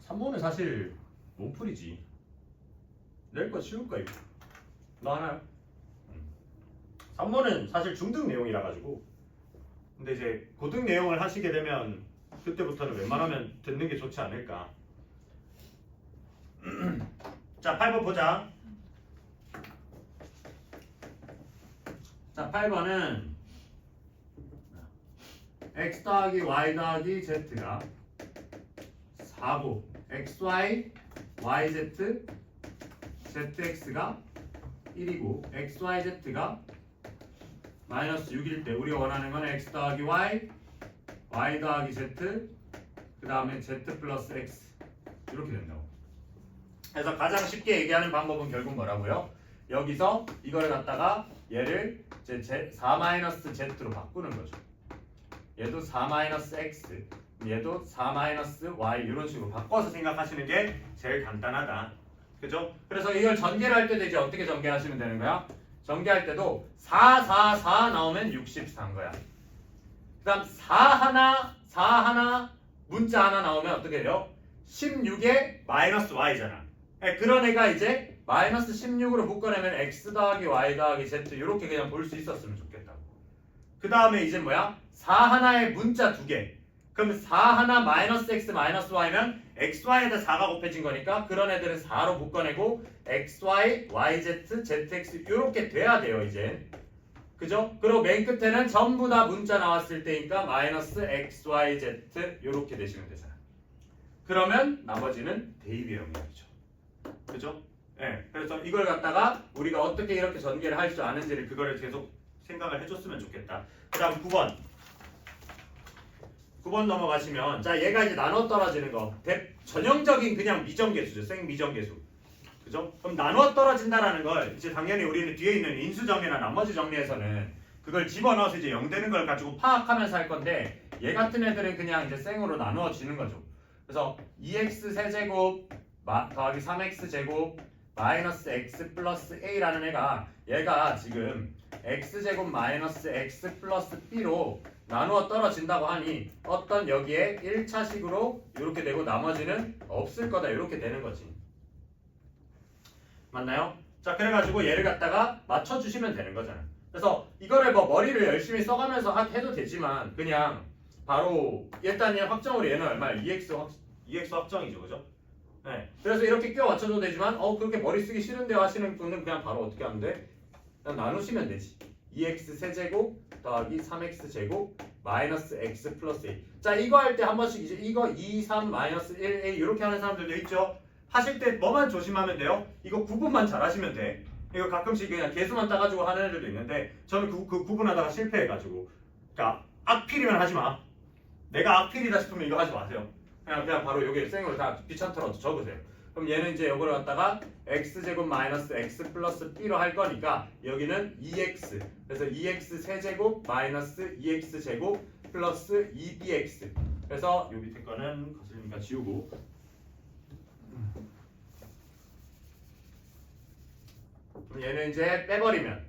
3번은 사실 몸풀이지. 낼 거 쉬울 거 이거. 너 하나요? 3번은 사실 중등 내용이라 가지고. 근데 이제 고등 내용을 하시게 되면 그때부터는 웬만하면 듣는 게 좋지 않을까. 자, 8번 보자. 자, 8번은 x 더하기 y 더하기 z가 4보 xy, yz, zx가 1이고 xyz가 마이너스 6일 때 우리가 원하는 건 x 더하기 y, y 더하기 z, 그 다음에 z 플러스 x 이렇게 된다고. 그래서 가장 쉽게 얘기하는 방법은 결국 뭐라고요? 여기서 이걸 갖다가 얘를 이제 4-z로 바꾸는 거죠. 얘도 4-x, 얘도 4-y 이런 식으로 바꿔서 생각하시는 게 제일 간단하다. 그죠? 그래서 이걸 전개를 할 때도 이제 어떻게 전개하시면 되는 거야? 전개할 때도 4, 4, 4 나오면 64인 거야. 그 다음 4 하나 문자 하나 나오면 어떻게 돼요? 16에 마이너스 y잖아. 그런 애가 이제 마이너스 16으로 묶어내면 x 더하기 y 더하기 z 이렇게 그냥 볼 수 있었으면 좋겠다고. 그 다음에 이제 뭐야? 4 하나에 문자 2개. 그럼 4 하나 마이너스 x 마이너스 y면 xy에다 4가 곱해진 거니까 그런 애들은 4로 묶어내고 xy, yz, zx 이렇게 돼야 돼요 이제. 그죠? 그리고 맨 끝에는 전부 다 문자 나왔을 때니까 마이너스 xyz 이렇게 되시면 되잖아. 그러면 나머지는 대입의 영역이죠. 그죠? 네, 그래서 이걸 갖다가 우리가 어떻게 이렇게 전개를 할 줄 아는지를 그거를 계속 생각을 해줬으면 좋겠다. 그 다음 9번. 9번 넘어가시면 자 얘가 이제 나눠 떨어지는 거 전형적인 그냥 미정계수죠. 생미정계수. 그죠? 그럼 나눠 떨어진다라는 걸 이제 당연히 우리는 뒤에 있는 인수정리나 나머지 정리에서는 그걸 집어넣어서 이제 0 되는 걸 가지고 파악하면서 할 건데 얘 같은 애들은 그냥 이제 생으로 나누어지는 거죠. 그래서 2x 세제곱 더하기 3x 제곱 마이너스 x 플러스 a라는 애가 얘가 지금 x제곱 마이너스 x 플러스 b로 나누어 떨어진다고 하니 어떤 여기에 1차식으로 이렇게 되고 나머지는 없을 거다 이렇게 되는 거지. 맞나요? 자 그래가지고 얘를 갖다가 맞춰주시면 되는 거잖아. 그래서 이거를 뭐 머리를 열심히 써가면서 해도 되지만 그냥 바로 일단 얘 확정으로 얘는 얼마야? 2x 확정이죠. 그죠? 네. 그래서 이렇게 끼워 맞춰줘도 되지만 그렇게 머리 쓰기 싫은데요 하시는 분은 그냥 바로 어떻게 하면 돼? 그냥 나누시면 되지. 2x 세제곱 더하기 3x 제곱 마이너스 x 플러스 a. 자 이거 할 때 한 번씩 이제 이거 2, 3 마이너스 1a 이렇게 하는 사람들도 있죠. 하실 때 뭐만 조심하면 돼요? 이거 구분만 잘 하시면 돼. 이거 가끔씩 그냥 개수만 따가지고 하는 애들도 있는데 저는 그 구분하다가 실패해가지고 그러니까 악필이면 하지 마. 내가 악필이다 싶으면 이거 하지 마세요. 그냥 바로 여기 생으로 다 귀찮더라도 적으세요. 그럼 얘는 이제 이걸 갖다가 x제곱 마이너스 x 플러스 b로 할 거니까 여기는 2x. 그래서 2x 세제곱 마이너스 2x 제곱 플러스 2bx. 그래서 요 밑에 거는 거슬리니까 지우고. 그럼 얘는 이제 빼버리면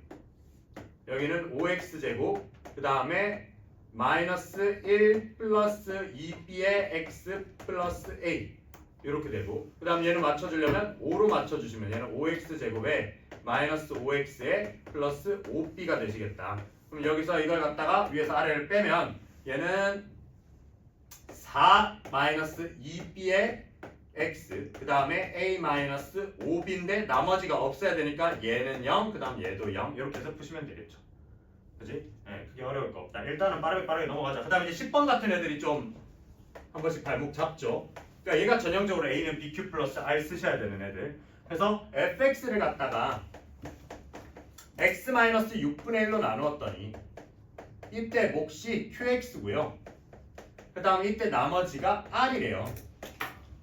여기는 5x 제곱 그 다음에 마이너스 1 플러스 2b의 x 플러스 a 이렇게 되고 그 다음 얘는 맞춰주려면 5로 맞춰주시면 얘는 5x 제곱에 마이너스 5x에 플러스 5b가 되시겠다. 그럼 여기서 이걸 갖다가 위에서 아래를 빼면 얘는 4 마이너스 2b의 x 그 다음에 a 마이너스 5b인데 나머지가 없어야 되니까 얘는 0 그 다음 얘도 0 이렇게 해서 푸시면 되겠죠. 그지? 네, 그게 어려울 거 없다. 일단은 빠르게 넘어가자. 그 다음에 이제 10번 같은 애들이 좀 한 번씩 발목 잡죠. 그러니까 얘가 전형적으로 a는 bq 플러스 r 쓰셔야 되는 애들. 그래서 fx를 갖다가 x 마이너스 6분의 1로 나누었더니 이때 몫이 qx고요. 그 다음 이때 나머지가 r이래요.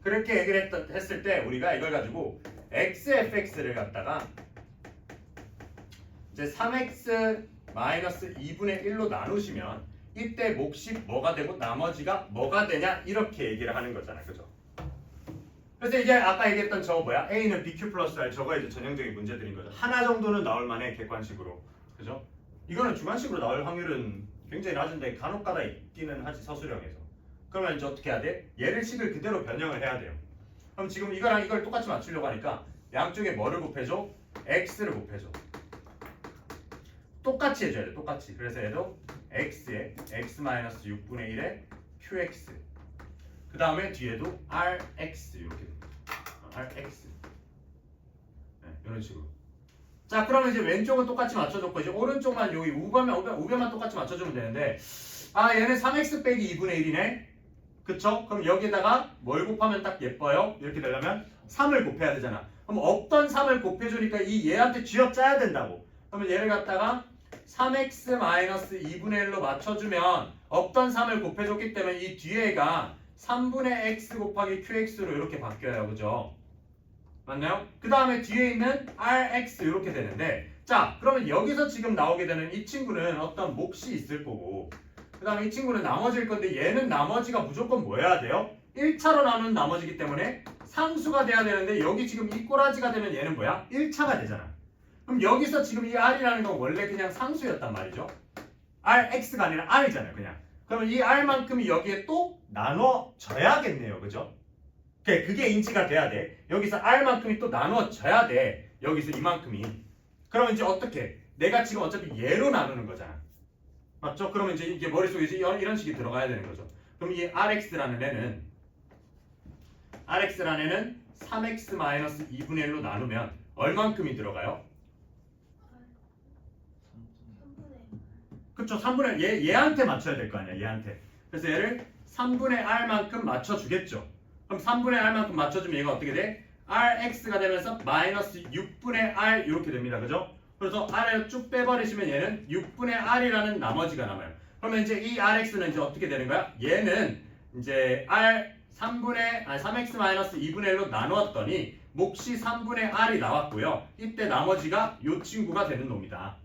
그렇게 얘기를 했을 때 우리가 이걸 가지고 xfx를 갖다가 이제 3x 마이너스 2분의 1로 나누시면 이때 몫이 뭐가 되고 나머지가 뭐가 되냐 이렇게 얘기를 하는 거잖아. 그죠? 그래서 이제 아까 얘기했던 저거 뭐야? a는 bq 플러스 r 저거 이제 전형적인 문제들인 거죠. 하나 정도는 나올 만해 객관식으로. 그죠? 이거는 주관식으로 나올 확률은 굉장히 낮은데 간혹가다 있기는 하지 서술형에서. 그러면 이제 어떻게 해야 돼? 얘를 식을 그대로 변형을 해야 돼요. 그럼 지금 이거랑 이걸 똑같이 맞추려고 하니까 양쪽에 뭐를 곱해줘? x를 곱해줘. 똑같이 해줘야 돼. 똑같이. 그래서 얘도 x에 x-6분의 1에 qx 그 다음에 뒤에도 rx 이렇게 됩니다. rx 네, 이런 식으로. 자 그러면 이제 왼쪽은 똑같이 맞춰줬고 이제 오른쪽만 여기 우변만 똑같이 맞춰주면 되는데 아 얘는 3x 빼기 2분의 1이네. 그쵸? 그럼 여기다가 뭘 곱하면 딱 예뻐요? 이렇게 되려면 3을 곱해야 되잖아. 그럼 없던 3을 곱해주니까 이 얘한테 쥐어 짜야 된다고. 그러면 얘를 갖다가 3x-2분의 1로 맞춰주면 없던 3을 곱해줬기 때문에 이 뒤에가 3분의 x 곱하기 qx로 이렇게 바뀌어요. 그죠? 맞나요? 그 다음에 뒤에 있는 rx 이렇게 되는데 자 그러면 여기서 지금 나오게 되는 이 친구는 어떤 몫이 있을 거고 그 다음에 이 친구는 나머지일 건데 얘는 나머지가 무조건 뭐여야 돼요? 1차로 나눈 나머지기 때문에 상수가 돼야 되는데 여기 지금 이 꼬라지가 되면 얘는 뭐야? 1차가 되잖아. 그럼 여기서 지금 이 r이라는 건 원래 그냥 상수였단 말이죠. rx가 아니라 r이잖아요. 그냥. 그러면 이 r만큼이 여기에 또 나눠져야겠네요. 그죠? 그게 인지가 돼야 돼. 여기서 r만큼이 또 나눠져야 돼. 여기서 이만큼이. 그러면 이제 어떻게? 내가 지금 어차피 얘로 나누는 거잖아. 맞죠? 그러면 이제 이게 머릿속에 이제 이런 식이 들어가야 되는 거죠. 그럼 이 rx라는 애는 3x-2분의 1로 나누면 얼만큼이 들어가요? 3분의 그쵸? 3분의 얘한테 맞춰야 될 거 아니야. 얘한테. 그래서 얘를 3분의 r만큼 맞춰주겠죠. 그럼 3분의 r만큼 맞춰주면 얘가 어떻게 돼? rx가 되면서 마이너스 6분의 r 이렇게 됩니다. 그죠? 그래서 r을 쭉 빼버리시면 얘는 6분의 r이라는 나머지가 남아요. 그러면 이제 이 rx는 이제 어떻게 되는 거야? 얘는 이제 3x-2분의 1로 나누었더니 몫이 3분의 r이 나왔고요. 이때 나머지가 이 친구가 되는 놈이다.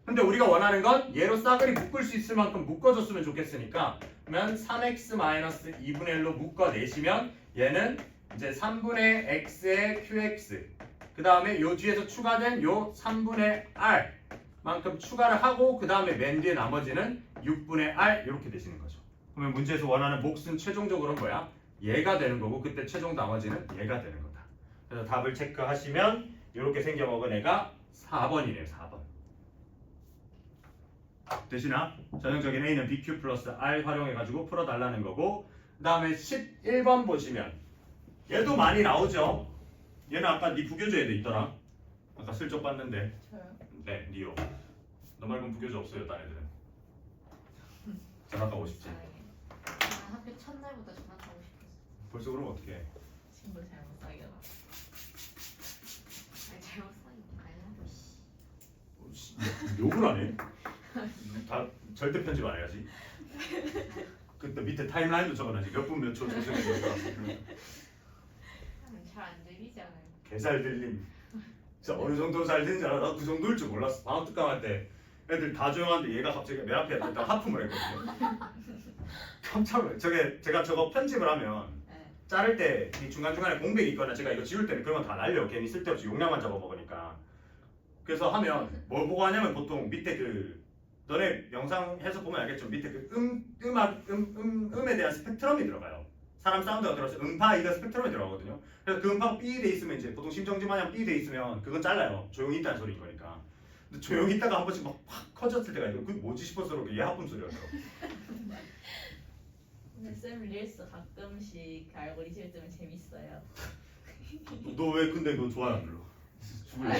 근데 우리가 원하는 건 얘로 싸그리 묶을 수 있을 만큼 묶어줬으면 좋겠으니까 그러면 3x-2분의 1로 묶어내시면 얘는 이제 3분의 x의 qx 그 다음에 요 뒤에서 추가된 요 3분의 r 만큼 추가를 하고 그 다음에 맨 뒤에 나머지는 6분의 r 이렇게 되시는 거죠. 그러면 문제에서 원하는 몫은 최종적으로 뭐야? 얘가 되는 거고 그때 최종 나머지는 얘가 되는 거다. 그래서 답을 체크하시면 이렇게 생겨먹은 애가 4번이네요. 4번. 되시나? 전형적인 A는 BQ 플러스 R 활용해가지고 풀어달라는 거고 그 다음에 11번 보시면 얘도 많이 나오죠? 얘는 아까 네 부교재 애도 있더라. 아까 슬쩍 봤는데 저요? 네, 니요. 너 말고는 부교재 없어요, 딴 애들은. 전학 가고 싶지? 아, 학교 첫날부터 전화 가고 싶었어. 벌써 그러면 어떡해? 친구 잘못 사귀어라. 아니 잘못 써있네. 말라고 씨. 욕을 하네? 다 절대 편집 안 해야지. 그때 밑에 타임라인도 적어놔야지. 몇 분 몇 초 조정해서. 잘안 들려. 들리지 않아요? 개잘 들림. 진짜 어느 정도 잘 들리는지 알아? 나 그 정도일 줄 몰랐어. 방학 특강할 때 애들 다 조용한데 얘가 갑자기 내 앞에 딱 하품을 했거든요. 깜짝 놀랐어요. 제가 저거 편집을 하면 네. 자를 때 이 중간중간에 공백이 있거나 제가 이거 지울 때는 그런 건 다 날려. 괜히 쓸데없이 용량만 잡아먹으니까. 그래서 하면 뭘 보고 하냐면 보통 밑에 그 너네 영상 해서 보면 알겠지만 밑에 그 음에 대한 스펙트럼이 들어가요. 사람 사운드가 들어서 음파 이거 스펙트럼이 들어가거든요. 그래서 그 음파가 삐 돼 있으면 이제 보통 심정지 마냥 삐 돼 있으면 그건 잘라요. 조용히 있다는 소리인 거니까. 근데 조용히 있다가 한 번씩 막 확 커졌을 때가 있고 그게 뭐지 싶어서 얘 하품 소리였더라고. 근데 쌤 릴스 가끔씩 그 알고리즘 뜨면 재밌어요. 너 왜 근데 너 좋아요 안 눌러? 죽을래.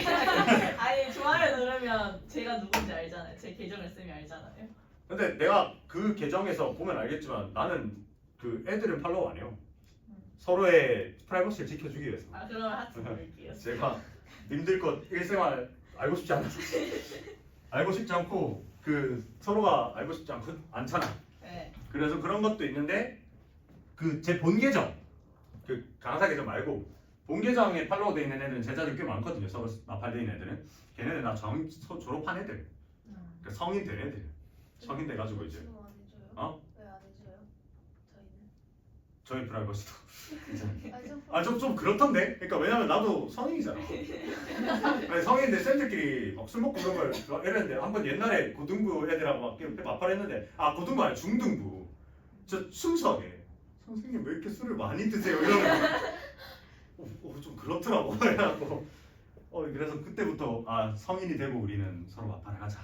아니 좋아요 누르면 제가 누군지 알잖아요. 제 계정을 쌤이 알잖아요. 근데 내가 그 계정에서 보면 알겠지만 나는 그 애들은 팔로우 안 해요. 서로의 프라이버시를 지켜주기 위해서. 아 그러면 하트 누를게요. 제가 님들 것 일생활 알고 싶지 않아. 알고 싶지 않고 그 서로가 알고 싶지 않잖아. 네. 그래서 그런 것도 있는데 그 제 본 계정 그 강사 계정 말고 본 계정에 팔로우 돼 있는 애들은 제자들 꽤 많거든요. 서로 마팔돼 있는 애들은 걔네들 다 졸업한 애들, 그러니까 성인 된 애들, 성인 돼가지고 이제 지금 안 해줘요? 어? 왜 안 해줘요? 저희는? 저희 프라이버시도 아니, 좀 그렇던데. 그러니까 왜냐면 나도 성인이잖아. 아니, 성인인데 쌤들끼리 막 술 먹고 그런 걸 이랬는데 한번 옛날에 고등부 애들하고 막 마팔했는데 아 고등부 아니 중등부 저 순수하게 선생님 왜 이렇게 술을 많이 드세요 이러면 좀 그렇더라고. 그래갖고 그래서 그때부터 아 성인이 되고 우리는 서로 마팔을 하자.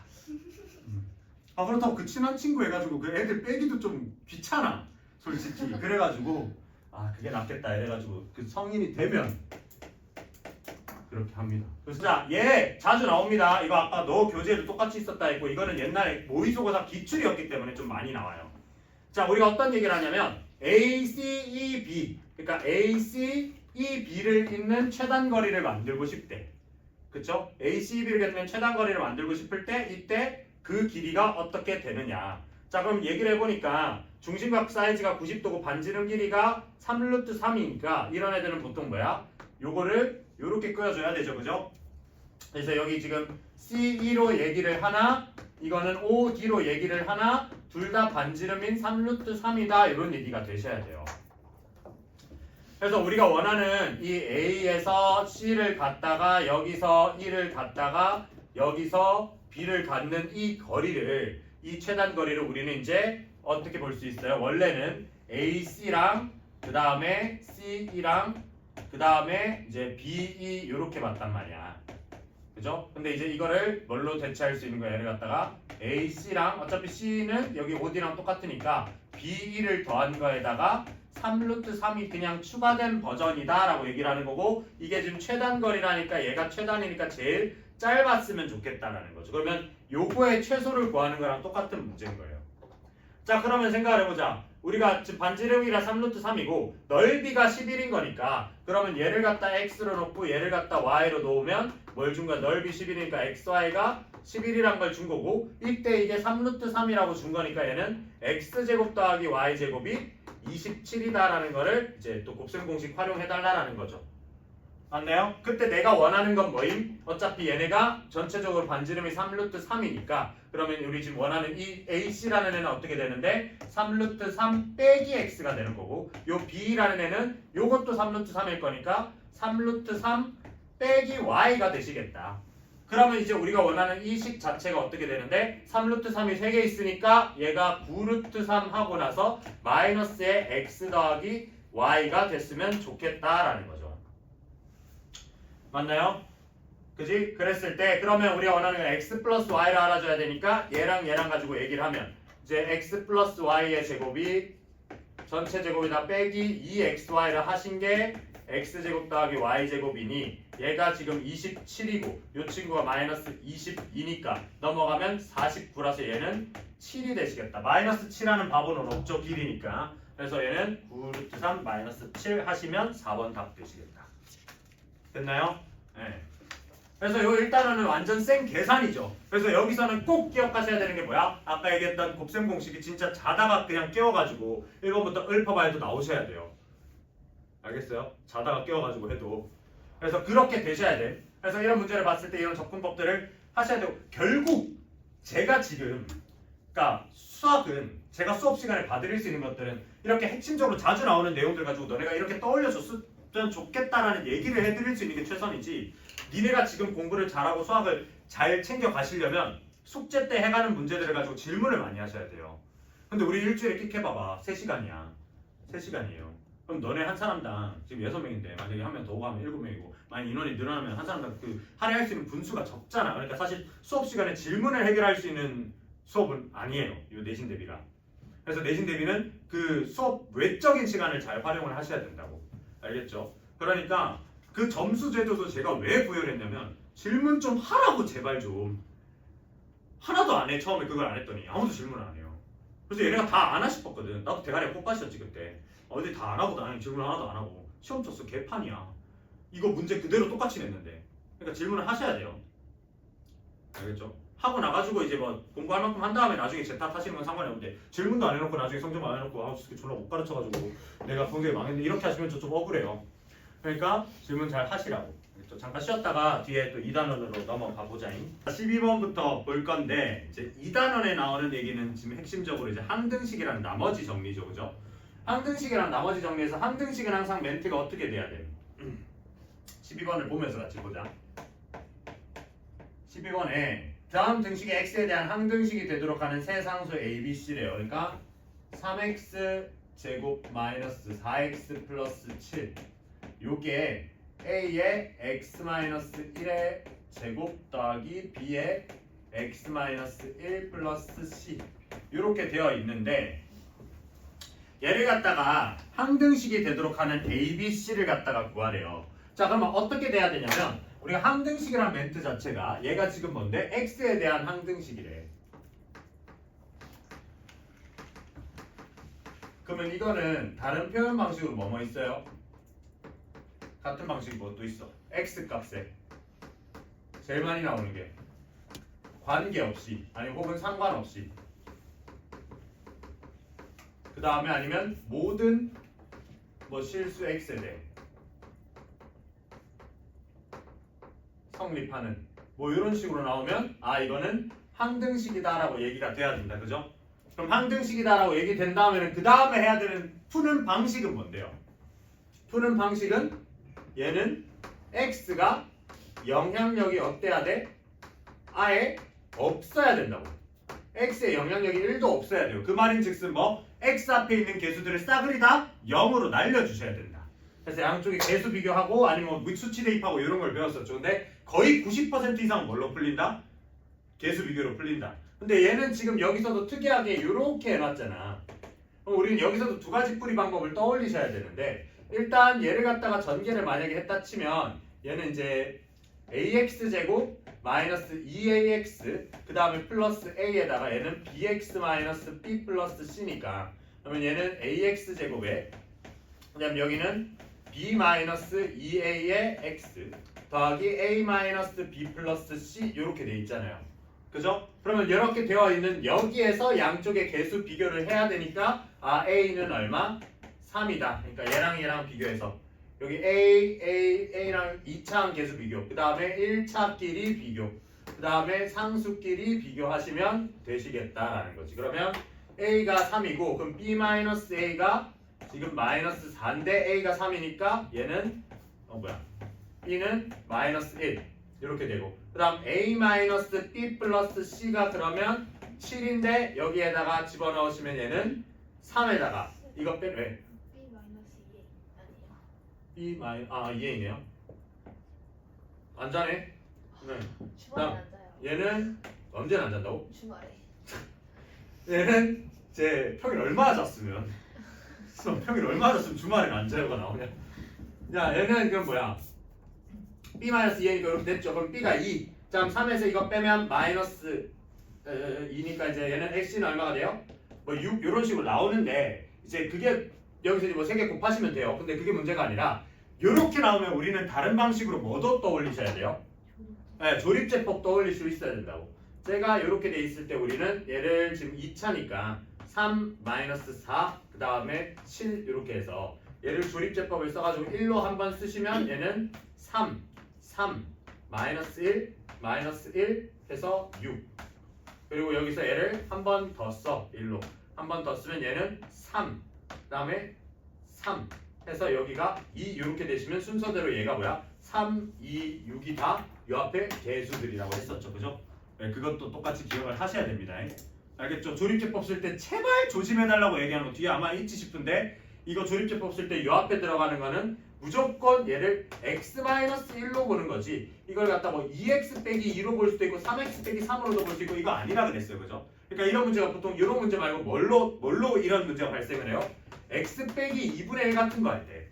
아 그렇다고 그 친한 친구 해가지고 그 애들 빼기도 좀 귀찮아 솔직히. 그래가지고 아 그게 낫겠다 이래가지고 그 성인이 되면 그렇게 합니다. 그래서 자, 얘 자주 나옵니다. 이거 아까 너 교재에도 똑같이 있었다 했고 이거는 옛날에 모의고사 기출이었기 때문에 좀 많이 나와요. 자, 우리가 어떤 얘기를 하냐면 A, C, E, B 그러니까 A, C, E, B를 잇는 최단 거리를 만들고 싶대. 그쵸? A, C, B를 잇는 최단 거리를 만들고 싶을 때 이때 그 길이가 어떻게 되느냐. 자, 그럼 얘기를 해보니까 중심각 사이즈가 90도고 반지름 길이가 3루트 3이니까 이런 애들은 보통 뭐야? 요거를 요렇게 끄어줘야 되죠. 그죠? 그래서 여기 지금 C2로 얘기를 하나 이거는 OD로 얘기를 하나 둘 다 반지름인 3루트 3이다 이런 얘기가 되셔야 돼요. 그래서 우리가 원하는 이 A에서 C를 갖다가 여기서 E를 갖다가 여기서 B를 갖는 이 거리를 이 최단 거리를 우리는 이제 어떻게 볼 수 있어요? 원래는 AC랑 그 다음에 CE랑 그 다음에 이제 BE 이렇게 봤단 말이야. 그죠? 근데 이제 이거를 뭘로 대체할 수 있는 거야? 얘를 갖다가 AC랑 어차피 C는 여기 OD랑 똑같으니까 BE를 더한 거에다가 3루트 3이 그냥 추가된 버전이다 라고 얘기를 하는 거고 이게 지금 최단 거리라니까 얘가 최단이니까 제일 짧았으면 좋겠다라는 거죠. 그러면 요거의 최소를 구하는 거랑 똑같은 문제인 거예요. 자 그러면 생각을 해보자. 우리가 지금 반지름이라 3루트 3이고 넓이가 11인 거니까 그러면 얘를 갖다 x로 놓고 얘를 갖다 y로 놓으면 뭘 준 거야? 넓이 11이니까 xy가 11이란 걸 준 거고 이때 이게 3루트 3이라고 준 거니까 얘는 x제곱 더하기 y제곱이 27이다라는 거를 이제 또 곱셈 공식 활용해달라는 거죠. 맞나요? 그때 내가 원하는 건 뭐임? 어차피 얘네가 전체적으로 반지름이 3루트 3이니까 그러면 우리 지금 원하는 이 AC라는 애는 어떻게 되는데 3루트 3 빼기 X가 되는 거고 요 B라는 애는 요것도 3루트 3일 거니까 3루트 3 빼기 Y가 되시겠다. 그러면 이제 우리가 원하는 이 식 자체가 어떻게 되는데 3루트 3이 3개 있으니까 얘가 9루트 3 하고 나서 마이너스의 X 더하기 Y가 됐으면 좋겠다라는 거죠. 맞나요? 그지? 그랬을 때 그러면 우리가 원하는 건 x 플러스 y를 알아줘야 되니까 얘랑 얘랑 가지고 얘기를 하면 이제 x 플러스 y의 제곱이 전체 제곱이다 빼기 2xy를 하신 게 x제곱 더하기 y제곱이니 얘가 지금 27이고 이 친구가 마이너스 22니까 넘어가면 49라서 얘는 7이 되시겠다. 마이너스 7하는 바보는 없죠. 길이니까. 그래서 얘는 9루트 3 마이너스 7 하시면 4번 답 되시겠다. 됐나요? 네. 그래서 요 일단은 완전 생 계산이죠. 그래서 여기서는 꼭 기억하셔야 되는 게 뭐야? 아까 얘기했던 곱셈 공식이 진짜 자다가 그냥 깨워가지고 1번부터 읊어봐야도 나오셔야 돼요. 알겠어요? 자다가 깨워가지고 해도 그래서 그렇게 되셔야 돼. 그래서 이런 문제를 봤을 때 이런 접근법들을 하셔야 되고 결국 제가 지금 그러니까 수학은 제가 수업 시간에 봐드릴 수 있는 것들은 이렇게 핵심적으로 자주 나오는 내용들 가지고 너네가 이렇게 떠올려줬으면 좋겠다라는 얘기를 해드릴 수 있는 게 최선이지 니네가 지금 공부를 잘하고 수학을 잘 챙겨 가시려면 숙제 때 해가는 문제들을 가지고 질문을 많이 하셔야 돼요. 근데 우리 일주일에 끽해봐봐 3시간이야 3시간이에요. 그럼 너네 한 사람당 지금 6명인데 만약에 한 명 더 가면 7명이고 만약 인원이 늘어나면 한 사람당 그 할애할 수 있는 분수가 적잖아. 그러니까 사실 수업 시간에 질문을 해결할 수 있는 수업은 아니에요. 이 내신 대비가. 그래서 내신 대비는 그 수업 외적인 시간을 잘 활용을 하셔야 된다고. 알겠죠? 그러니까 그 점수 제도도 제가 왜 구현했냐면 질문 좀 하라고 제발 좀. 하나도 안 해. 처음에 그걸 안 했더니 아무도 질문을 안 해요. 그래서 얘네가 다 안 하 싶었거든. 나도 대가리에 콧밭이었지 그때. 어디 다 안 하고 나는 질문 하나도 안 하고 시험 쳤어 개판이야. 이거 문제 그대로 똑같이 냈는데. 그러니까 질문을 하셔야 돼요. 알겠죠? 하고 나가지고 이제 뭐 공부할 만큼 한 다음에 나중에 제 탓하시는 건 상관이 없는데 질문도 안 해놓고 나중에 성적만 안 해놓고 아 진짜 졸라 못 가르쳐가지고 내가 성적이 망했는데 이렇게 하시면 저 좀 억울해요. 그러니까 질문 잘 하시라고. 알겠죠? 잠깐 쉬었다가 뒤에 또 2단원으로 넘어가 보자잉. 12번부터 볼 건데 이제 2단원에 나오는 얘기는 지금 핵심적으로 이제 항등식이라는 나머지 정리죠, 그죠? 항등식이랑 나머지 정리에서 항등식은 항상 멘트가 어떻게 돼야 돼? 12번을 보면서 같이 보자. 12번에 다음 등식의 x에 대한 항등식이 되도록 하는 세 상수 a, b, c래요. 그러니까 3x 제곱 마이너스 4x 플러스 7 요게 a의 x 마이너스 1의 제곱 더하기 b의 x 마이너스 1 플러스 c 이렇게 되어 있는데 얘를 갖다가 항등식이 되도록 하는 a, b, c를 갖다가 구하래요. 자 그러면 어떻게 돼야 되냐면 우리가 항등식이라는 멘트 자체가 얘가 지금 뭔데? x에 대한 항등식이래. 그러면 이거는 다른 표현 방식으로 뭐뭐 있어요? 같은 방식이 뭐 또 있어? x 값에 제일 많이 나오는 게 관계없이 아니면 혹은 상관없이 그 다음에 아니면 모든 뭐 실수 x에 대해 성립하는 뭐 이런 식으로 나오면 아 이거는 항등식이다라고 얘기가 돼야 된다. 그죠? 그럼 항등식이다라고 얘기된 다음에는 그 다음에 해야 되는 푸는 방식은 뭔데요? 푸는 방식은 얘는 x가 영향력이 어때야 돼? 아예 없어야 된다고. x의 영향력이 1도 없어야 돼요. 그 말인즉슨 뭐 x 앞에 있는 개수들을 싸그리 다 0으로 날려주셔야 된다. 그래서 양쪽에 개수 비교하고 아니면 뭐 수치 대입하고 이런 걸 배웠었죠. 근데 거의 90% 이상 뭘로 풀린다? 개수 비교로 풀린다. 근데 얘는 지금 여기서도 특이하게 이렇게 해놨잖아. 그럼 우리는 여기서도 두 가지 풀이 방법을 떠올리셔야 되는데 일단 얘를 갖다가 전개를 만약에 했다 치면 얘는 이제 ax 제곱 마이너스 2ax 그 다음에 플러스 a에다가 얘는 bx 마이너스 b 플러스 c니까 그러면 얘는 ax 제곱에 그다음 여기는 b 마이너스 2a의 x 더하기 a 마이너스 b 플러스 c 이렇게 돼 있잖아요. 그죠? 그러면 이렇게 되어 있는 여기에서 양쪽의 개수 비교를 해야 되니까 아 a는 얼마? 3이다. 그러니까 얘랑 비교해서 여기 A랑 2차 개수 비교 그 다음에 1차끼리 비교 그 다음에 상수끼리 비교하시면 되시겠다라는 거지. 그러면 A가 3이고 그럼 B-A가 지금 마이너스 4인데 A가 3이니까 얘는 B는 마이너스 1 이렇게 되고 그 다음 A-B 플러스 C가 그러면 7인데 여기에다가 집어넣으시면 얘는 3에다가 이거 빼 왜? B 마이너스 2 아니에요? 이해이네요. 안 자네. 네. 주말에 안 자요. 얘는 언제는 안 잔다고? 주말에. 얘는 제 평일 얼마나 잤으면 평일 얼마나 잤으면 주말에는 안 자요가 나오냐? 야 얘는 그럼 뭐야? B-2니까 이렇게 됐죠. 그럼 B가 2. 자 그럼 3에서 이거 빼면 마이너스 2니까 이제 얘는 x는 얼마가 돼요? 뭐 6 이런 식으로 나오는데 이제 그게 여기서 뭐 3개 곱하시면 돼요. 근데 그게 문제가 아니라 이렇게 나오면 우리는 다른 방식으로 뭐도 떠올리셔야 돼요? 네, 조립제법 떠올릴 수 있어야 된다고. 제가 이렇게 돼 있을 때 우리는 얘를 지금 2차니까 3 마이너스 4 그 다음에 7 이렇게 해서 얘를 조립제법을 써가지고 1로 한번 쓰시면 얘는 3, 3, 마이너스 1, 마이너스 1 해서 6. 그리고 여기서 얘를 한 번 더 써. 1로. 한 번 더 쓰면 얘는 3. 그 다음에 3 해서 여기가 2 이렇게 되시면 순서대로 얘가 뭐야? 3, 2, 6이 다 요 앞에 개수들이라고 했었죠. 그죠? 네, 그것도 똑같이 기억을 하셔야 됩니다. 알겠죠? 조립제법 쓸 때 제발 조심해달라고 얘기하는 거 뒤에 아마 있지 싶은데 이거 조립제법 쓸 때 요 앞에 들어가는 거는 무조건 얘를 x-1로 보는 거지 이걸 갖다 뭐 2x 빼기 2로 볼 수도 있고 3x 빼기 3으로도 볼 수 있고 이거 아니라 그랬어요. 그죠? 그러니까 이런 문제가 보통 이런 문제 말고 뭘로 이런 문제가 발생을 해요? x 빼기 2분의 1 같은 거 할 때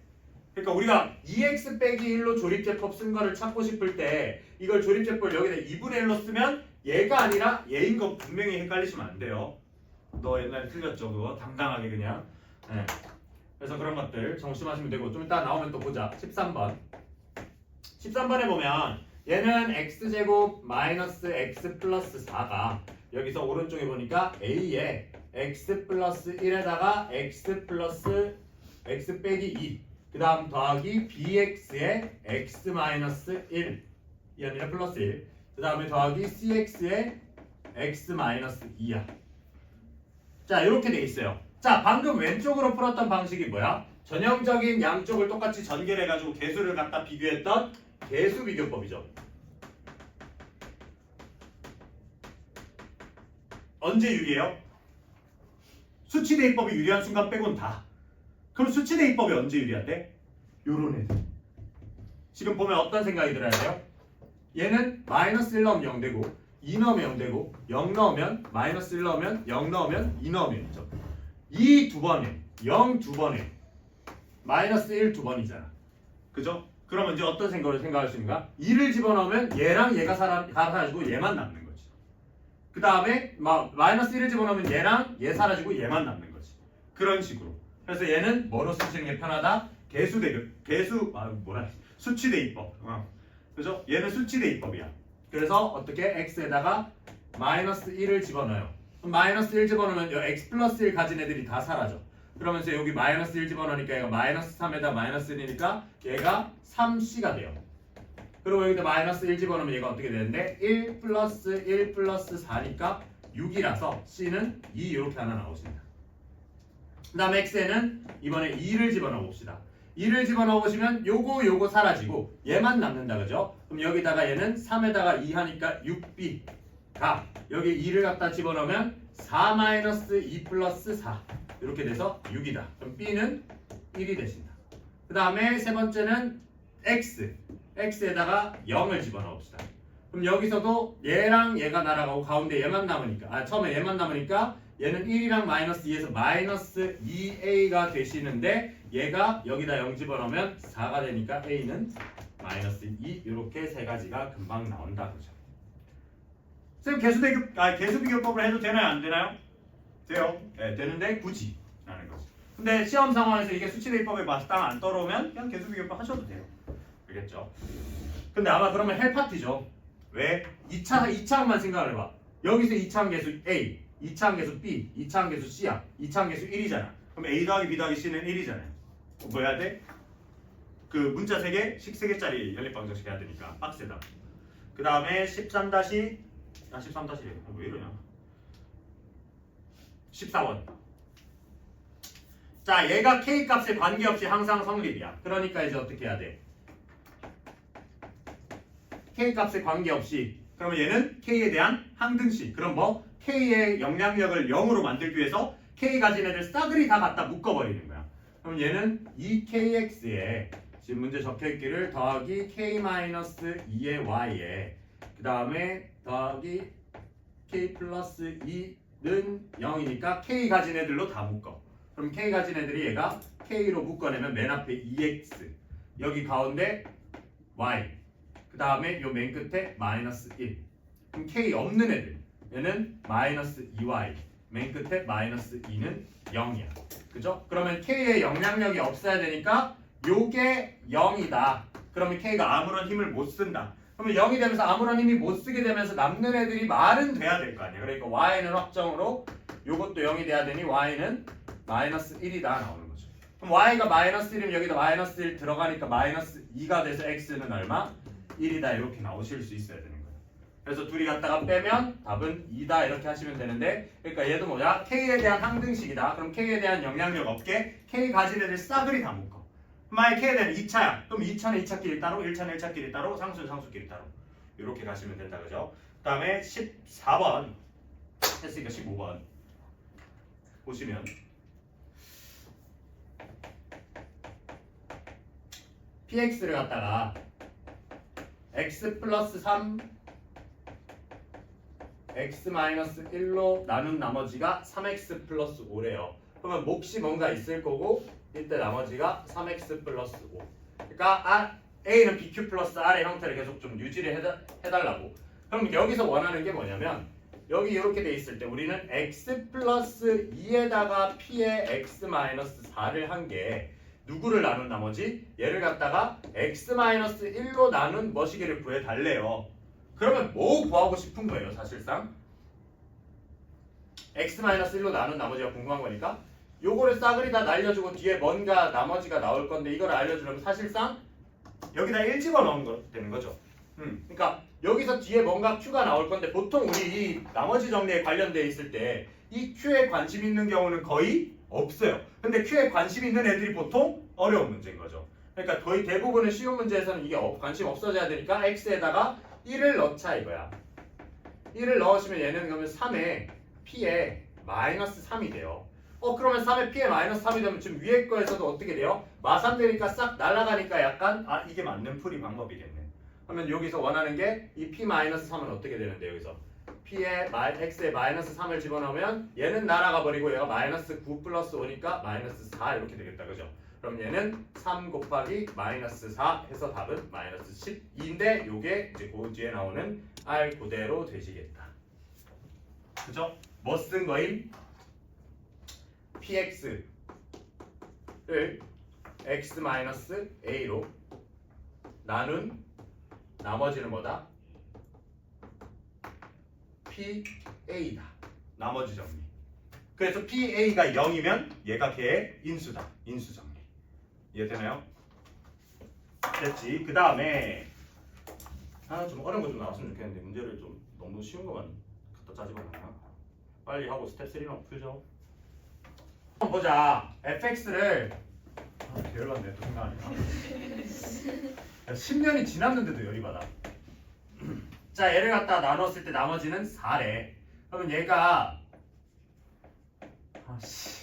그러니까 우리가 2x 빼기 1로 조립제법 쓴 거를 찾고 싶을 때 이걸 조립제법을 여기다 2분의 1로 쓰면 얘가 아니라 얘인 거 분명히 헷갈리시면 안 돼요. 너 옛날에 틀렸죠 그거 당당하게 그냥. 네. 그래서 그런 것들 정심하시면 되고 좀 이따 나오면 또 보자. 13번 13번에 보면 얘는 x제곱 마이너스 x 플러스 4가 여기서 오른쪽에 보니까 a에 x 플러스 1에다가 x 플러스 x 빼기 2 그 다음 더하기 bx에 x 마이너스 1 이 아니라 플러스 1 그 다음에 더하기 cx에 x 마이너스 2야. 자 이렇게 돼 있어요. 자 방금 왼쪽으로 풀었던 방식이 뭐야? 전형적인 양쪽을 똑같이 전개해가지고 개수를 갖다 비교했던 개수 비교법이죠. 언제 유리해요? 수치 대입법이 유리한 순간 빼곤 다. 그럼 수치 대입법이 언제 유리한데? 요런 애들. 지금 보면 어떤 생각이 들어야 돼요? 얘는 마이너스 1 넣으면 0 되고 2 넣으면 0 되고 0 넣으면 마이너스 1 넣으면 0 넣으면 2 넣으면 0이죠. 2 두 번에 0 두 번에 마이너스 1 두 번이잖아. 그죠? 그러면 이제 어떤 생각을 생각할 수 있는가? 2를 집어넣으면 얘랑 얘가 사라지고 얘만 남는 거지. 그 다음에 마이너스 1을 집어넣으면 얘랑 얘 사라지고 얘만 남는 거지. 그런 식으로. 그래서 얘는 뭐로 쓰시는 게 편하다? 수치 대입법. 그죠? 얘는 수치 대입법이야. 그래서 어떻게 x에다가 마이너스 1을 집어넣어요. 그럼 마이너스 1 집어넣으면 이 x 플러스 1 가진 애들이 다 사라져. 그러면서 여기 마이너스 1 집어넣으니까 얘가 마이너스 3에다 마이너스 1이니까 얘가 3c가 돼요. 그리고 여기다 마이너스 1 집어넣으면 얘가 어떻게 되는데 1 플러스 1 플러스 4니까 6이라서 c는 2 이렇게 하나 나오십니다. 그 다음에 x에는 이번에 2를 집어넣어 봅시다. 2를 집어넣어 보시면 요거 사라지고 얘만 남는다. 그죠? 그럼 여기다가 얘는 3에다가 2 하니까 6b가 여기 2를 갖다 집어넣으면 4-2 플러스 4 이렇게 돼서 6이다. 그럼 b는 1이 되신다. 그 다음에 세 번째는 x에다가 0을 집어넣어 봅시다. 그럼 여기서도 얘랑 얘가 날아가고 가운데 얘만 남으니까 처음에 얘만 남으니까 얘는 1이랑 마이너스 2에서 마이너스 2a가 되시는데 얘가 여기다 0 집어넣으면 4가 되니까 a는 마이너스 2 이렇게 세 가지가 금방 나온다. 그죠? 선생님 개수 비교법을 해도 되나요? 안 되나요? 돼요. 네, 되는데 굳이 라는 거죠. 근데 시험 상황에서 이게 수치 대입법에 맞당 안 떨어오면 그냥 개수 비교법 하셔도 돼요. 알겠죠? 근데 아마 그러면 헬파티죠. 왜? 2차항만 생각을 해봐. 여기서 2차항 개수 A, 2차항 개수 B, 2차항 개수 C야. 2차항 개수 1이잖아. 그럼 A 더하기 B 더하기 C는 1이잖아요. 뭐 해야 돼? 그 문자 3개, 식 3개짜리 연립방정식 해야 되니까 빡세다. 그 다음에 13-왜 이러냐? 14번. 자, 얘가 K 값에 관계없이 항상 성립이야. 그러니까 이제 어떻게 해야 돼? K 값에 관계없이. 그러면 얘는 K에 대한 항등식. 그럼 뭐? K의 영향력을 0으로 만들기 위해서 K 가진 애들 싸그리 다 갖다 묶어버리는 거야. 그럼 얘는 2KX에 지금 문제 적혀있기를 더하기 K-2의 Y에 그 다음에 더하기 K 플러스 2는 0이니까 K 가진 애들로 다 묶어. 그럼 K 가진 애들이 얘가 K로 묶어내면 맨 앞에 2X 여기 가운데 Y 그 다음에 요 맨 끝에 마이너스 1. 그럼 K 없는 애들 얘는 마이너스 2Y 맨 끝에 마이너스 2는 0이야. 그죠? 그러면 K의 영향력이 없어야 되니까 요게 0이다. 그러면 K가 아무런 힘을 못 쓴다. 그러면 0이 되면서 아무런 힘이 못 쓰게 되면서 남는 애들이 말은 돼야 될 거 아니야. 그러니까 Y는 확정으로 요것도 0이 돼야 되니 Y는 마이너스 1이다 나오는 거죠. 그럼 y가 마이너스 1이면 여기다 마이너스 1 들어가니까 마이너스 2가 돼서 x는 얼마? 1이다 이렇게 나오실 수 있어야 되는 거예요. 그래서 둘이 갖다가 빼면 답은 2다 이렇게 하시면 되는데 그러니까 얘도 뭐야? k에 대한 항등식이다. 그럼 k에 대한 영향력 없게 k 가진 애들 싸그리 다 묶어. 만약 k에 대한 2차야. 그럼 2차는 2차끼리 따로 1차는 1차끼리 따로 상수는 상수끼리 따로 이렇게 가시면 된다 그죠? 그 다음에 14번 했으니까 15번 보시면 px를 갖다가 x 플러스 3 x 마이너스 1로 나눈 나머지가 3x 플러스 5래요. 그러면 몫이 뭔가 있을 거고 이때 나머지가 3x 플러스 5. 그러니까 a는 bq 플러스 r의 형태를 계속 좀 유지를 해달라고. 그럼 여기서 원하는 게 뭐냐면 여기 이렇게 돼 있을 때 우리는 x 플러스 2에다가 p의 x 마이너스 4를 한 게 누구를 나눈 나머지 얘를 갖다가 x 마이너스 1로 나눈 머시기를 구해달래요. 그러면 뭐 구하고 싶은 거예요 사실상? x 마이너스 1로 나눈 나머지가 궁금한 거니까 요거를 싸그리 다 날려주고 뒤에 뭔가 나머지가 나올 건데 이걸 알려주려면 사실상 여기다 1 집어넣은 거 되는 거죠. 그러니까 여기서 뒤에 뭔가 q가 나올 건데 보통 우리 이 나머지 정리에 관련돼 있을 때 이 q에 관심 있는 경우는 거의 없어요. 근데 q에 관심 있는 애들이 보통 어려운 문제인 거죠. 그러니까 거의 대부분의 쉬운 문제에서는 이게 관심 없어져야 되니까 x에다가 1을 넣자 이거야. 1을 넣으시면 얘는 그러면 3에 p에 마이너스 3이 돼요. 그러면 3에 p에 마이너스 3이 되면 지금 위에 거에서도 어떻게 돼요? 마3 되니까 싹 날아가니까 약간 이게 맞는 풀이 방법이겠네. 그러면 여기서 원하는 게 이 p 마이너스 3은 어떻게 되는데 여기서 p에 x에 마이너스 3을 집어넣으면 얘는 날아가 버리고 얘가 마이너스 9 플러스 5니까 마이너스 4 이렇게 되겠다 그죠? 그럼 얘는 3 곱하기 마이너스 4 해서 답은 마이너스 12인데 요게 이제 그 뒤에 나오는 r 그대로 되시겠다. 그죠? 뭐 쓴 거임? px를 x 마이너스 a로 나눈 나머지는 뭐다? PA다. 나머지 정리. 그래서 PA가 0이면 얘가 걔의 인수다. 인수 정리. 이해되나요? 됐지. 그 다음에 좀 어려운 거 좀 나왔으면 좋겠는데 문제를 좀 너무 쉬운 것만 갖다 짜지 말라. 빨리 하고 스텝 3는 풀죠. 한번 보자. fx를 열받네 또 생각하니까. 10년이 지났는데도 열이 받아. 자 얘를 갖다 나눴을 때 나머지는 4래. 그러면 얘가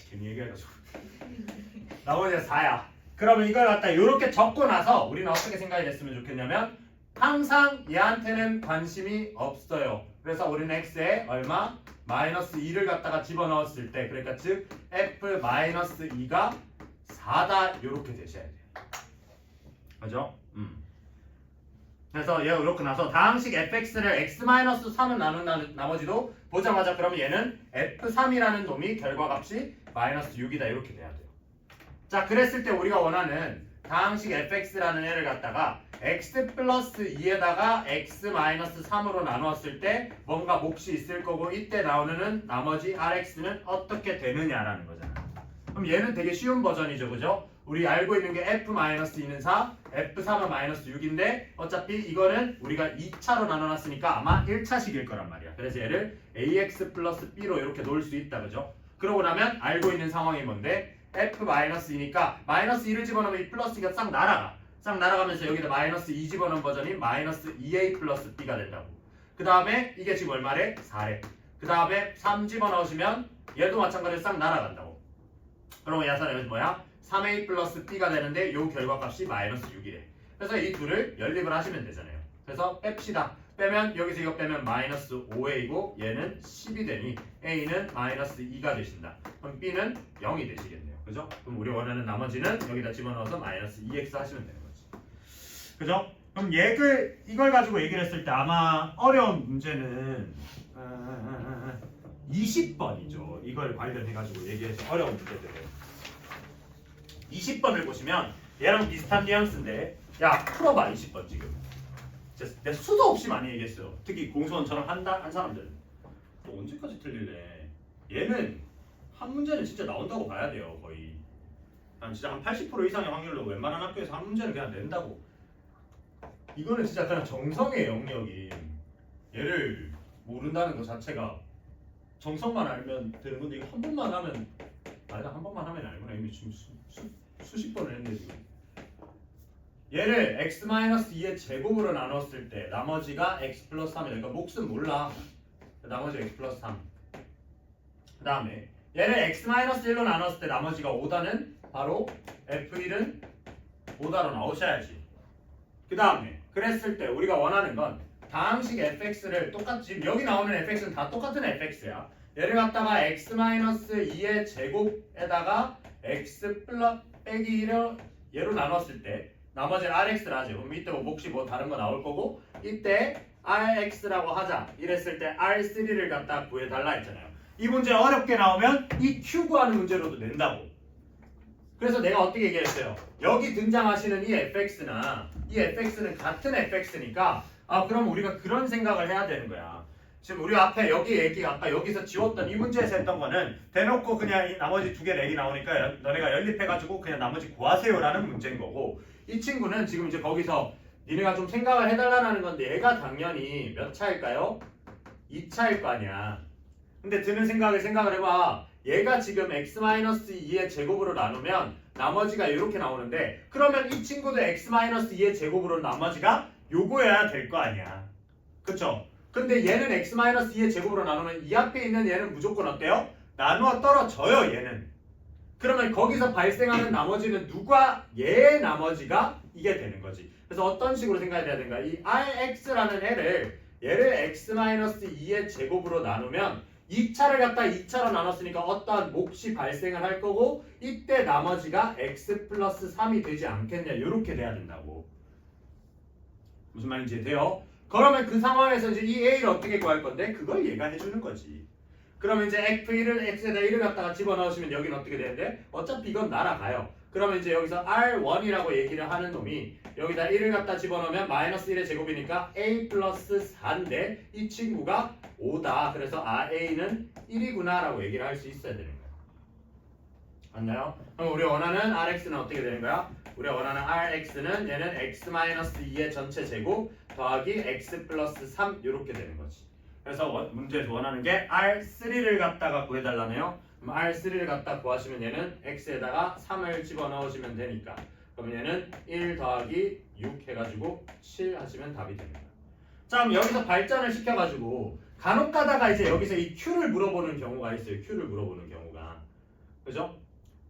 괜히 얘기해가지고 나머지가 4야. 그러면 이걸 갖다 이렇게 적고 나서 우리는 어떻게 생각이 됐으면 좋겠냐면 항상 얘한테는 관심이 없어요. 그래서 우리는 x에 얼마? 마이너스 2를 갖다가 집어넣었을 때 그러니까 즉 f 마이너스 2가 4다 이렇게 되셔야 돼요. 그죠? 그래서 얘가 이렇게 나서 다항식 fx를 x-3은 나눈 나머지도 보자마자 그러면 얘는 f3이라는 놈이 결과값이 마이너스 6이다 이렇게 돼야 돼요. 자 그랬을 때 우리가 원하는 다항식 fx라는 애를 갖다가 x 플러스 2에다가 x-3으로 나누었을 때 뭔가 몫이 있을 거고 이때 나오는 나머지 rx는 어떻게 되느냐라는 거잖아. 그럼 얘는 되게 쉬운 버전이죠. 그죠? 우리 알고 있는 게 f-2는 4, f3은 마이너스 6인데 어차피 이거는 우리가 2차로 나눠놨으니까 아마 1차식일 거란 말이야. 그래서 얘를 ax 플러스 b로 이렇게 놓을 수 있다. 그죠? 그러고 나면 알고 있는 상황이 뭔데 f-2니까 마이너스 2를 집어넣으면 이 플러스 2가 싹 날아가. 싹 날아가면서 여기다 마이너스 2 집어넣은 버전이 마이너스 2a 플러스 b가 된다고. 그 다음에 이게 지금 얼마래? 4래. 그 다음에 3 집어넣으시면 얘도 마찬가지로 싹 날아간다고. 그럼 야사는 뭐야? 3a 플러스 b가 되는데 요 결과값이 마이너스 6이래. 그래서 이 둘을 연립을 하시면 되잖아요. 그래서 뺍시다. 빼면 여기서 이거 빼면 마이너스 5a고 얘는 10이 되니 a는 마이너스 2가 되신다. 그럼 b는 0이 되시겠네요. 그죠? 그럼 우리 원하는 나머지는 여기다 집어넣어서 마이너스 2x 하시면 되는 거지. 그죠? 그럼 이걸 가지고 얘기를 했을 때 아마 어려운 문제는 20번이죠. 이걸 관련해가지고 얘기해서 어려운 문제들은 20번을 보시면 얘랑 비슷한 뉘앙스인데 야 풀어봐 20번 지금. 내가 수도 없이 많이 얘기했어요. 특히 공수원처럼 한 사람들은 또 언제까지 틀릴래. 얘는 한 문제는 진짜 나온다고 봐야 돼요. 거의 진짜 한 80% 이상의 확률로 웬만한 학교에서 한 문제는 그냥 낸다고. 이거는 진짜 그냥 정성의 영역이 얘를 모른다는 것 자체가 정성만 알면 되는 건데 이거 한 번만 하면 아니다 한 번만 하면 알구나. 이미 지금 수십 번을 했는데 지금 얘를 x-2의 제곱으로 나눴을 때 나머지가 x 플러스 3이다. 그러니까 몫은 몰라. 나머지 x 플러스 3. 그 다음에 얘를 x-1로 나눴을 때 나머지가 5다는 바로 f1은 5다로 나오셔야지. 그 다음에 그랬을 때 우리가 원하는 건 다항식 fx를 똑같이 지금 여기 나오는 fx는 다 똑같은 fx야. 얘를 갖다가 x-2의 제곱에다가 x 플러스 빼기 1을 얘로 나눴을 때 나머지 rx를 하지. 그럼 이때 뭐 몫이 뭐 다른 거 나올 거고 이때 rx라고 하자. 이랬을 때 r3를 갖다 구해달라 했잖아요. 이 문제 어렵게 나오면 이 q 구하는 문제로도 낸다고. 그래서 내가 어떻게 얘기했어요? 여기 등장하시는 이 fx나 이 fx는 같은 fx니까 그럼 우리가 그런 생각을 해야 되는 거야. 지금 우리 앞에 여기 얘기 아까 여기서 지웠던 이 문제에서 했던 거는 대놓고 그냥 이 나머지 두 개 렉이 나오니까 너네가 연립해가지고 그냥 나머지 구하세요라는 문제인 거고 이 친구는 지금 이제 거기서 니네가 좀 생각을 해달라는 건데 얘가 당연히 몇 차일까요? 2차일 거 아니야. 근데 드는 생각을 해봐. 얘가 지금 x-2의 제곱으로 나누면 나머지가 이렇게 나오는데 그러면 이 친구도 x-2의 제곱으로 나머지가 요거여야 될 거 아니야. 그쵸? 근데 얘는 x-2의 제곱으로 나누면 이 앞에 있는 얘는 무조건 어때요? 나누어 떨어져요 얘는. 그러면 거기서 발생하는 나머지는 누가 얘의 나머지가 이게 되는 거지. 그래서 어떤 식으로 생각해야 되는가? 이 rx라는 얘를 x-2의 제곱으로 나누면 2차를 갖다 2차로 나눴으니까 어떠한 몫이 발생을 할 거고 이때 나머지가 x 플러스 3이 되지 않겠냐 이렇게 돼야 된다고. 무슨 말인지 돼요? 그러면 그 상황에서 이제 이 a를 어떻게 구할 건데 그걸 얘가 해주는 거지. 그러면 이제 f1을 x에다 1을 갖다가 집어넣으시면 여기는 어떻게 되는데 어차피 이건 날아가요. 그러면 이제 여기서 r1이라고 얘기를 하는 놈이 여기다 1을 갖다 집어넣으면 마이너스 1의 제곱이니까 a 플러스 4인데 이 친구가 5다. 그래서 a는 1이구나 라고 얘기를 할 수 있어야 되는 거야. 맞나요? 그럼 우리 원하는 rx는 어떻게 되는 거야? 우리 원하는 rx는 얘는 x-2의 전체 제곱 더하기 x 플러스 3 이렇게 되는 거지. 그래서 문제에서 원하는 게 r3를 갖다가 구해달라네요. 그럼 r3를 갖다 구하시면 얘는 x에다가 3을 집어넣으시면 되니까 그러면 얘는 1 더하기 6 해가지고 7 하시면 답이 됩니다. 자 그럼 여기서 발전을 시켜가지고 간혹 가다가 이제 여기서 이 q를 물어보는 경우가 있어요. q를 물어보는 경우가. 그죠?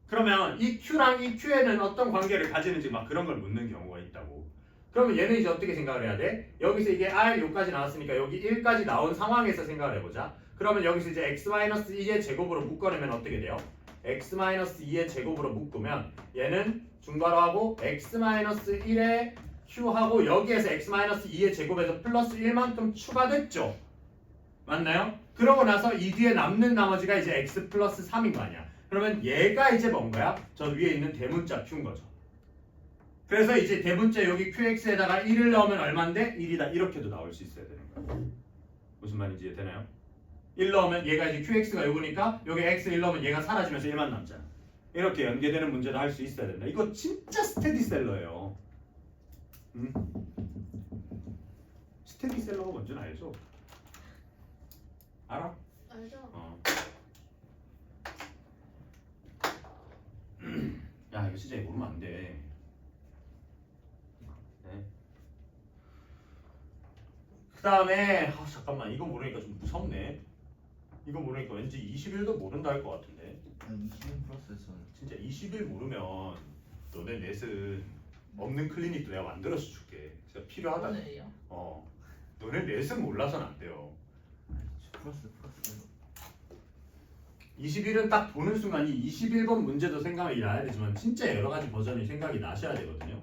그러면 이 q랑 이 q에는 어떤 관계를 가지는지 막 그런 걸 묻는 경우가 있다고. 그러면 얘는 이제 어떻게 생각을 해야 돼? 여기서 이게 r 요까지 나왔으니까 여기 1까지 나온 상황에서 생각을 해보자. 그러면 여기서 이제 x-2의 제곱으로 묶어내면 어떻게 돼요? x-2의 제곱으로 묶으면 얘는 중괄호 하고 x-1의 q하고 여기에서 x-2의 제곱에서 플러스 1만큼 추가됐죠? 맞나요? 그러고 나서 이 뒤에 남는 나머지가 이제 x 플러스 3인 거 아니야. 그러면 얘가 이제 뭔 거야? 저 위에 있는 대문자 q인 거죠. 그래서 이제 대문자 여기 qx에다가 1을 넣으면 얼마인데? 1이다. 이렇게도 나올 수 있어야 되는 거야. 무슨 말인지 이해되나요? 1 넣으면 얘가 이제 qx가 요거니까 여기 x 1 넣으면 얘가 사라지면서 1만 남잖아. 이렇게 연계되는 문제도 할 수 있어야 된다. 이거 진짜 스테디셀러예요. 스테디셀러가 뭔지는 알죠? 알아? 알죠? 야 이거 진짜 모르면 안 돼. 네. 그 다음에 잠깐만 이거 모르니까 좀 무섭네. 이거 모르니까 왠지 21도 모른다 할 것 같은데. 20 플러스에서는 진짜 21 모르면 너네 넷은 없는 클리닉도 내가 만들어서 줄게. 진짜 필요하다. 오늘이요? 너네 넷은 몰라서는 안 돼요. 플러스 21은 딱 보는 순간 이 21번 문제도 생각이 나야 되지만 진짜 여러 가지 버전이 생각이 나셔야 되거든요.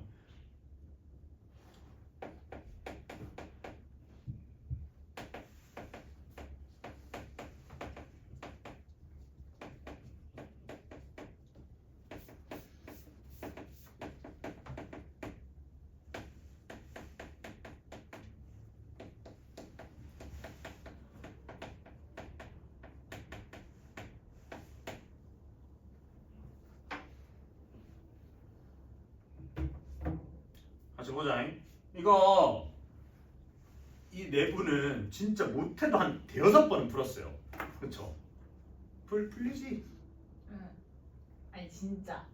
같이 보자잉. 이거 이 내부는 진짜 못해도 한 대여섯 번은 풀었어요. 그쵸? 풀리지? 응. 아니 진짜.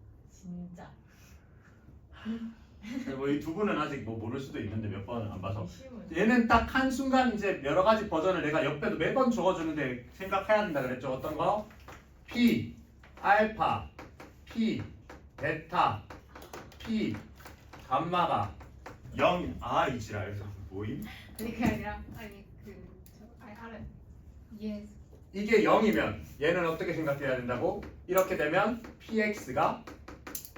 뭐 이 두 분은 아직 뭐 모를 수도 있는데 몇 번 안 봐서 쉬운. 얘는 딱 한 순간 이제 여러 가지 버전을 내가 옆에도 매번 적어주는데 생각해야 된다 그랬죠. 어떤 거? P, 알파, P, 베타, P, 감마가 0. 아, 이 지랄. 뭐임? 아니 그게 아니라 알아. Yes. 이게 0이면 얘는 어떻게 생각해야 된다고? 이렇게 되면 PX가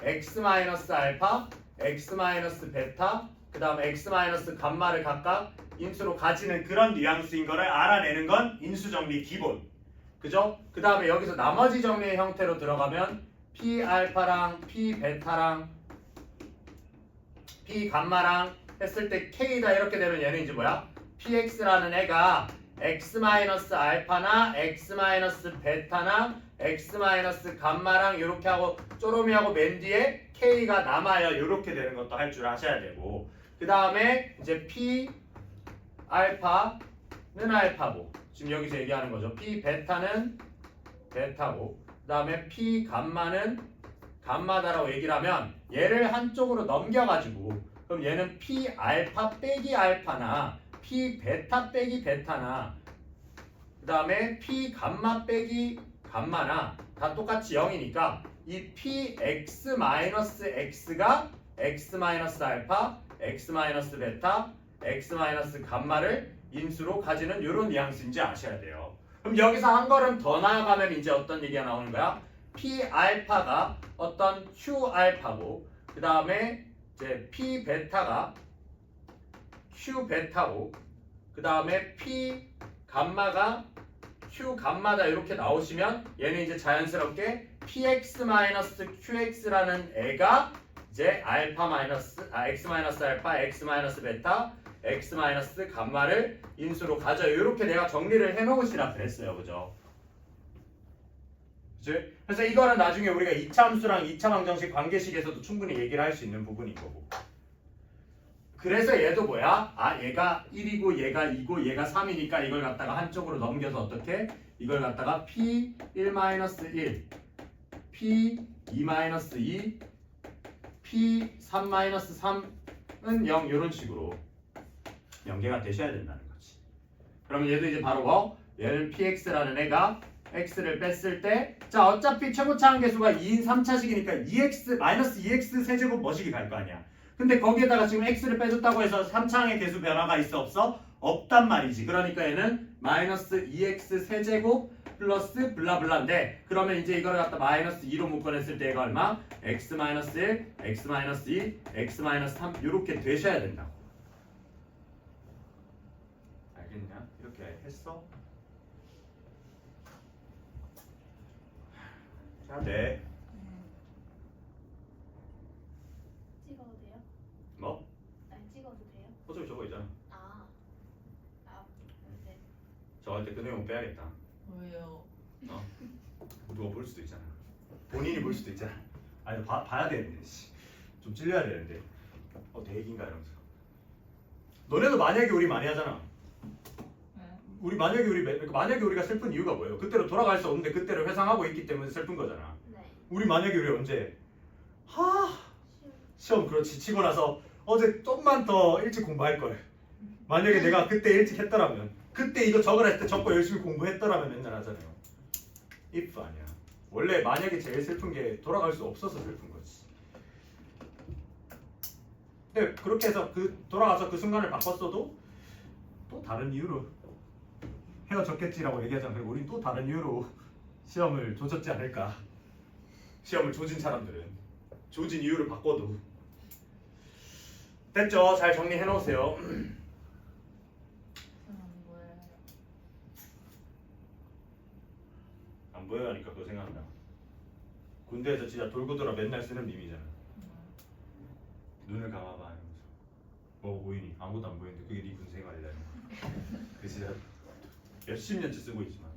X 마이너스 알파, X 마이너스 베타, 그 다음 X 마이너스 감마를 각각 인수로 가지는 그런 뉘앙스인 거를 알아내는 건 인수 정리 기본. 그죠? 그 다음에 여기서 나머지 정리의 형태로 들어가면 P 알파랑 P 베타랑 P 감마랑 했을 때 K다 이렇게 되면 얘는 이제 뭐야? PX라는 애가 X 마이너스 알파나 X 마이너스 베타나 X 마이너스 감마랑 이렇게 하고 쪼로미하고 맨 뒤에 K가 남아요. 이렇게 되는 것도 할 줄 아셔야 되고 그 다음에 이제 P 알파는 알파고 지금 여기서 얘기하는 거죠. P 베타는 베타고 그 다음에 P 감마는 감마다라고 얘기를 하면 얘를 한쪽으로 넘겨가지고 그럼 얘는 P 알파 빼기 알파나 P 베타 빼기 베타나 그 다음에 P 감마 빼기 감마나 다 똑같이 0이니까 이 PX 마이너스 X가 X 마이너스 알파, X 마이너스 베타, X 마이너스 감마를 인수로 가지는 이런 뉘앙스인지 아셔야 돼요. 그럼 여기서 한 걸음 더 나아가면 이제 어떤 얘기가 나오는 거야? P 알파가 어떤 Q 알파고 그 다음에 이제 P 베타가 Q 베타고 그 다음에 P 감마가 Q 감마다 이렇게 나오시면 얘는 이제 자연스럽게 PX 마이너스 QX라는 애가 이제 알파 마이너스 X 마이너스 알파, X 마이너스 베타, X 마이너스 감마를 인수로 가져요. 이렇게 내가 정리를 해놓으시라 그랬어요, 그죠? 그치? 그래서 이거는 나중에 우리가 2차 함수랑 2차 방정식 관계식에서도 충분히 얘기를 할 수 있는 부분인 거고. 그래서 얘도 뭐야? 아 얘가 1이고 얘가 2고 얘가 3이니까 이걸 갖다가 한쪽으로 넘겨서 어떻게? 이걸 갖다가 P1-1, P2-2, P3-3은 0 이런 식으로 연계가 되셔야 된다는 거지. 그러면 얘도 이제 바로 뭐? 얘는 PX라는 애가 X를 뺐을 때 자 어차피 최고차 함계수가 2인 3차식이니까 2X 마이너스 2X 세제곱 뭐식이 갈 거 아니야. 근데 거기에다가 지금 X를 빼줬다고 해서 3차항의 계수 변화가 있어 없어? 없단 말이지. 그러니까 얘는 마이너스 2X 세제곱 플러스 블라블라인데 그러면 이제 이걸 갖다 마이너스 2로 묶어냈을 때 얘가 얼마? X 마이너스 1, X 마이너스 2, X 마이너스 3 이렇게 되셔야 된다고. 알겠냐? 이렇게 했어? 자, 네. 찍어도 돼요? 뭐? 아니 찍어도 돼요? 어차피 저거 있잖아. 네. 저거 할 때 그 내용 빼야겠다. 왜요? 누가 볼 수도 있잖아. 본인이 볼 수도 있잖아. 아니 봐야 되는데 좀 찔려야 되는데 대기인가 이러면서. 너네도 만약에 우리 많이 하잖아. 우리 만약에 우리가 슬픈 이유가 뭐예요? 그때로 돌아갈 수 없는데 그때를 회상하고 있기 때문에 슬픈 거잖아. 네. 우리 만약에 우리 언제 시험 그렇지 치고 나서 어제 좀만 더 일찍 공부할 걸. 만약에 내가 그때 일찍 했더라면 그때 이거 적으라 했을 때 적고 열심히 공부했더라면 맨날 하잖아요. if 아니야. 원래 만약에 제일 슬픈 게 돌아갈 수 없어서 슬픈 거지. 근데 그렇게 해서 돌아가서 그 순간을 바꿨어도 또 다른 이유로 헤어졌겠지라고 얘기하잖아. 그리고 우린 또 다른 이유로 시험을 조졌지 않을까. 시험을 조진 사람들은 조진 이유를 바꿔도 됐죠? 잘 정리해 놓으세요. 안 보여요 하니까 그거 생각나. 군대에서 진짜 돌고 돌아 맨날 쓰는 밈이잖아. 눈을 감아봐 이러면서 뭐 보이니? 아무것도 안 보이는데 그게 네 군생활이다. 그 진짜 몇십 년째 쓰고 있지만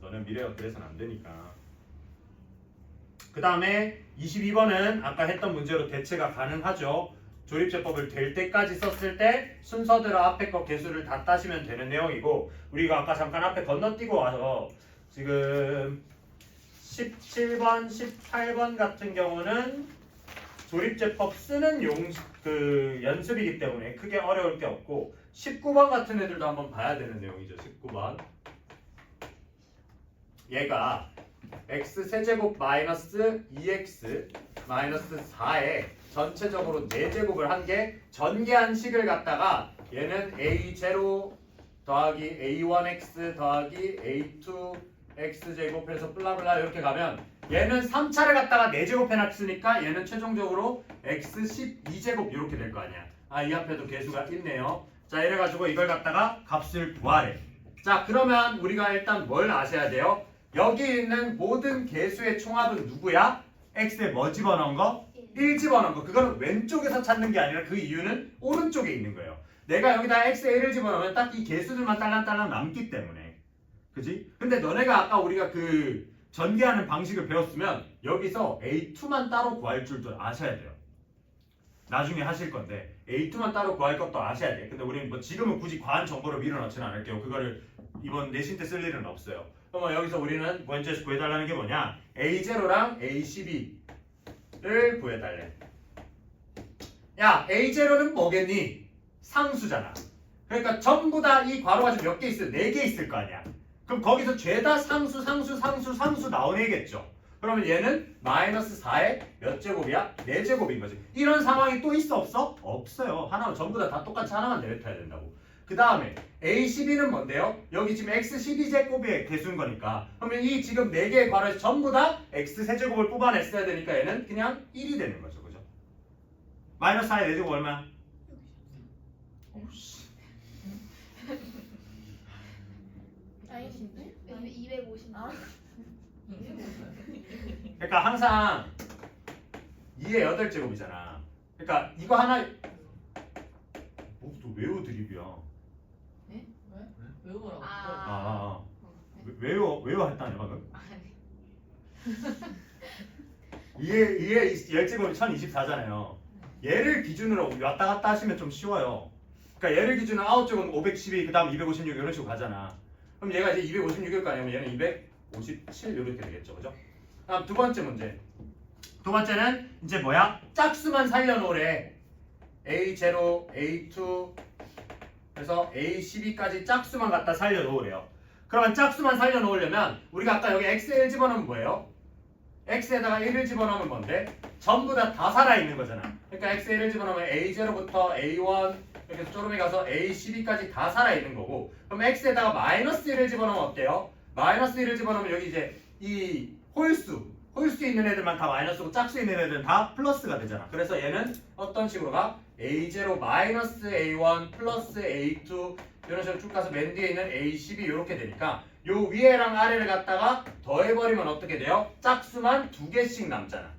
너는 미래가 그래서는 안 되니까 그 다음에 22번은 아까 했던 문제로 대체가 가능하죠. 조립제법을 될 때까지 썼을 때 순서대로 앞에 거 개수를 다 따시면 되는 내용이고, 우리가 아까 잠깐 앞에 건너뛰고 와서 지금 17번, 18번 같은 경우는 조립제법 쓰는 연습이기 때문에 크게 어려울 게 없고, 19번 같은 애들도 한번 봐야 되는 내용이죠. 19번. 얘가 x 세제곱 마이너스 2x 마이너스 4에 전체적으로 4제곱을 한 게 전개한 식을 갖다가 얘는 a0 더하기 a1x 더하기 a2x 제곱해서 블라블라 이렇게 가면 얘는 3차를 갖다가 4제곱 해놨으니까 얘는 최종적으로 x 12제곱 이렇게 될 거 아니야. 아, 이 앞에도 개수가 있네요. 자, 이래가지고 이걸 갖다가 값을 구하래. 자, 그러면 우리가 일단 뭘 아셔야 돼요? 여기 있는 모든 개수의 총합은 누구야? x에 뭐 집어넣은 거? 1 집어넣은 거. 그거는 왼쪽에서 찾는 게 아니라 그 이유는 오른쪽에 있는 거예요. 내가 여기다 x에 1을 집어넣으면 딱 이 개수들만 딸랑딸랑 남기 때문에. 그지? 근데 너네가 아까 우리가 그 전개하는 방식을 배웠으면 여기서 a2만 따로 구할 줄도 아셔야 돼요. 나중에 하실 건데 a2만 따로 구할 것도 아셔야 돼. 근데 우리는 뭐 지금은 굳이 과한 정보를 밀어넣지는 않을게요. 그거를 이번 내신 때 쓸 일은 없어요. 그럼 여기서 우리는 먼저 구해달라는 게 뭐냐? a0랑 a12를 구해달래. 야, a0는 뭐겠니? 상수잖아. 그러니까 전부 다 이 괄호가 지금 몇 개 있어요? 4개 있을 거 아니야. 그럼 거기서 죄다 상수 나온 애겠죠. 그러면 얘는 마이너스 4의 몇 제곱이야? 4제곱인 거지. 이런 상황이 또 있어 없어? 없어요. 하나만 전부 다 똑같이 하나만 내뱉어야 된다고. 그 다음에 A12는 뭔데요? 여기 지금 X12제곱의 개수인 거니까 그러면 이 지금 4개의 괄호에서 전부 다 X3제곱을 뽑아냈어야 되니까 얘는 그냥 1이 되는 거죠. 그죠? 마이너스 4의 4제곱 얼마야? 오우씨. 아니 250. 그러니까 항상 2의 8제곱이잖아. 그러니까 이거 하나 또 외우 드립이야. 외우라고. 외워 했다네 방금. 2의 10제곱이 1024잖아요. 얘를 기준으로 왔다 갔다 하시면 좀 쉬워요. 그러니까 얘를 기준으로 9제곱은 512, 그 다음 256 이런 식으로 가잖아. 그럼 얘가 이제 256일 거 아니면 얘는 257 이렇게 되겠죠. 그죠? 다음 두 번째 문제. 두 번째는 이제 뭐야? 짝수만 살려놓으래. A0, A2 그래서 A12까지 짝수만 갖다 살려놓으래요. 그러면 짝수만 살려놓으려면 우리가 아까 여기 X에 1 집어넣으면 뭐예요? X에다가 1을 집어넣으면 뭔데? 전부 다 살아있는 거잖아. 그러니까 X에 1을 집어넣으면 A0부터 A1 이렇게 해서 쪼름이 가서 A12까지 다 살아있는 거고, 그럼 X에다가 마이너스 1을 집어넣으면 어때요? 마이너스 1을 집어넣으면 여기 이제 이 홀수에 있는 애들만 다 마이너스고 짝수에 있는 애들은 다 플러스가 되잖아. 그래서 얘는 어떤 식으로 가? A0 마이너스 A1 플러스 A2 이런 식으로 쭉 가서 맨 뒤에 있는 A12 이렇게 되니까 요 위에랑 아래를 갖다가 더해버리면 어떻게 돼요? 짝수만 2개씩 남잖아.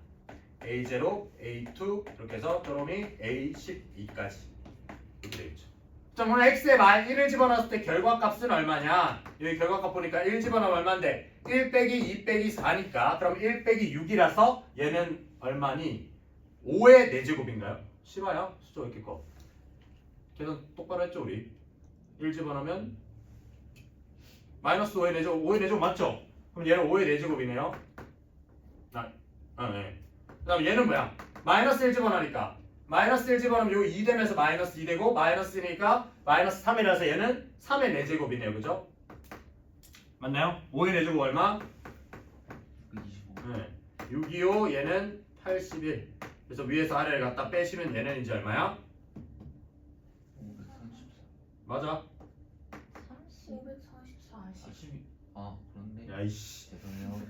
A0, A2 이렇게 해서 쪼롬이 A12까지 이렇게 되겠죠. 자, 오늘 X에 1을 집어넣었을 때 결과값은 얼마냐? 여기 결과값 보니까 1 집어넣으면 얼마인데 1 빼기 2 빼기 4니까 그럼 1 빼기 6이라서 얘는 얼마니? 5의 4제곱인가요? 심하야? 숫자 왜 이렇게 커? 계산 똑바로 했죠 우리? 1 집어넣으면 마이너스 5의 4제곱 5의 4제곱 맞죠? 그럼 얘는 5의 4제곱이네요. 네. 그 다음 얘는 뭐야? 마이너스 1 집어넣으니까 마이너스 1 집어넣으면 요 2 되면서 마이너스 2 되고 마이너스 2니까 마이너스 3이라서 얘는 3의 4제곱이네요. 그죠? 맞나요? 5의 4제곱 얼마? 125. 네. 625 얘는 81. 그래서 위에서 아래를 갖다 빼시면 얘는 이제 얼마야? 534. 맞아. 544. 12. 아 그런데. 야이씨. 죄송해요.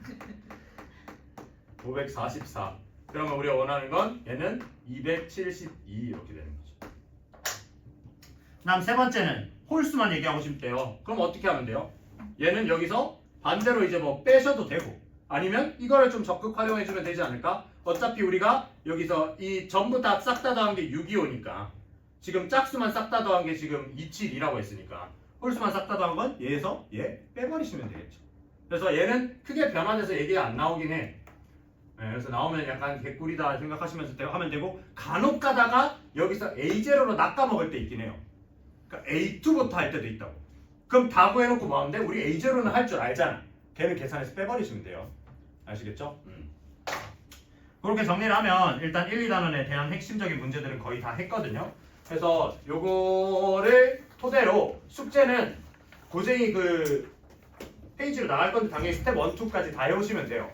544. 그러면 우리가 원하는 건 얘는 272 이렇게 되는 거죠. 다음 세 번째는 홀수만 얘기하고 싶대요. 그럼 어떻게 하면 돼요? 얘는 여기서 반대로 이제 뭐 빼셔도 되고 아니면 이거를 좀 적극 활용해주면 되지 않을까? 어차피 우리가 여기서 이 전부 다 싹 다 더한 게 625니까 지금 짝수만 싹 다 더한 게 지금 272라고 했으니까 홀수만 싹 다 더한 건 얘에서 얘 빼버리시면 되겠죠. 그래서 얘는 크게 변환해서 얘기가 안 나오긴 해. 네, 그래서 나오면 약간 개꿀이다 생각하시면서 하면 되고 간혹 가다가 여기서 A0로 낚아먹을 때 있긴 해요. 그러니까 A2부터 할 때도 있다고. 그럼 다 구해놓고 뭐하는데 우리 A0는 할 줄 알잖아. 걔는 계산해서 빼버리시면 돼요. 아시겠죠? 그렇게 정리를 하면 일단 1, 2단원에 대한 핵심적인 문제들은 거의 다 했거든요. 그래서 요거를 토대로 숙제는 고생이 그 페이지로 나갈 건데 당연히 스텝 1, 2까지 다 해오시면 돼요.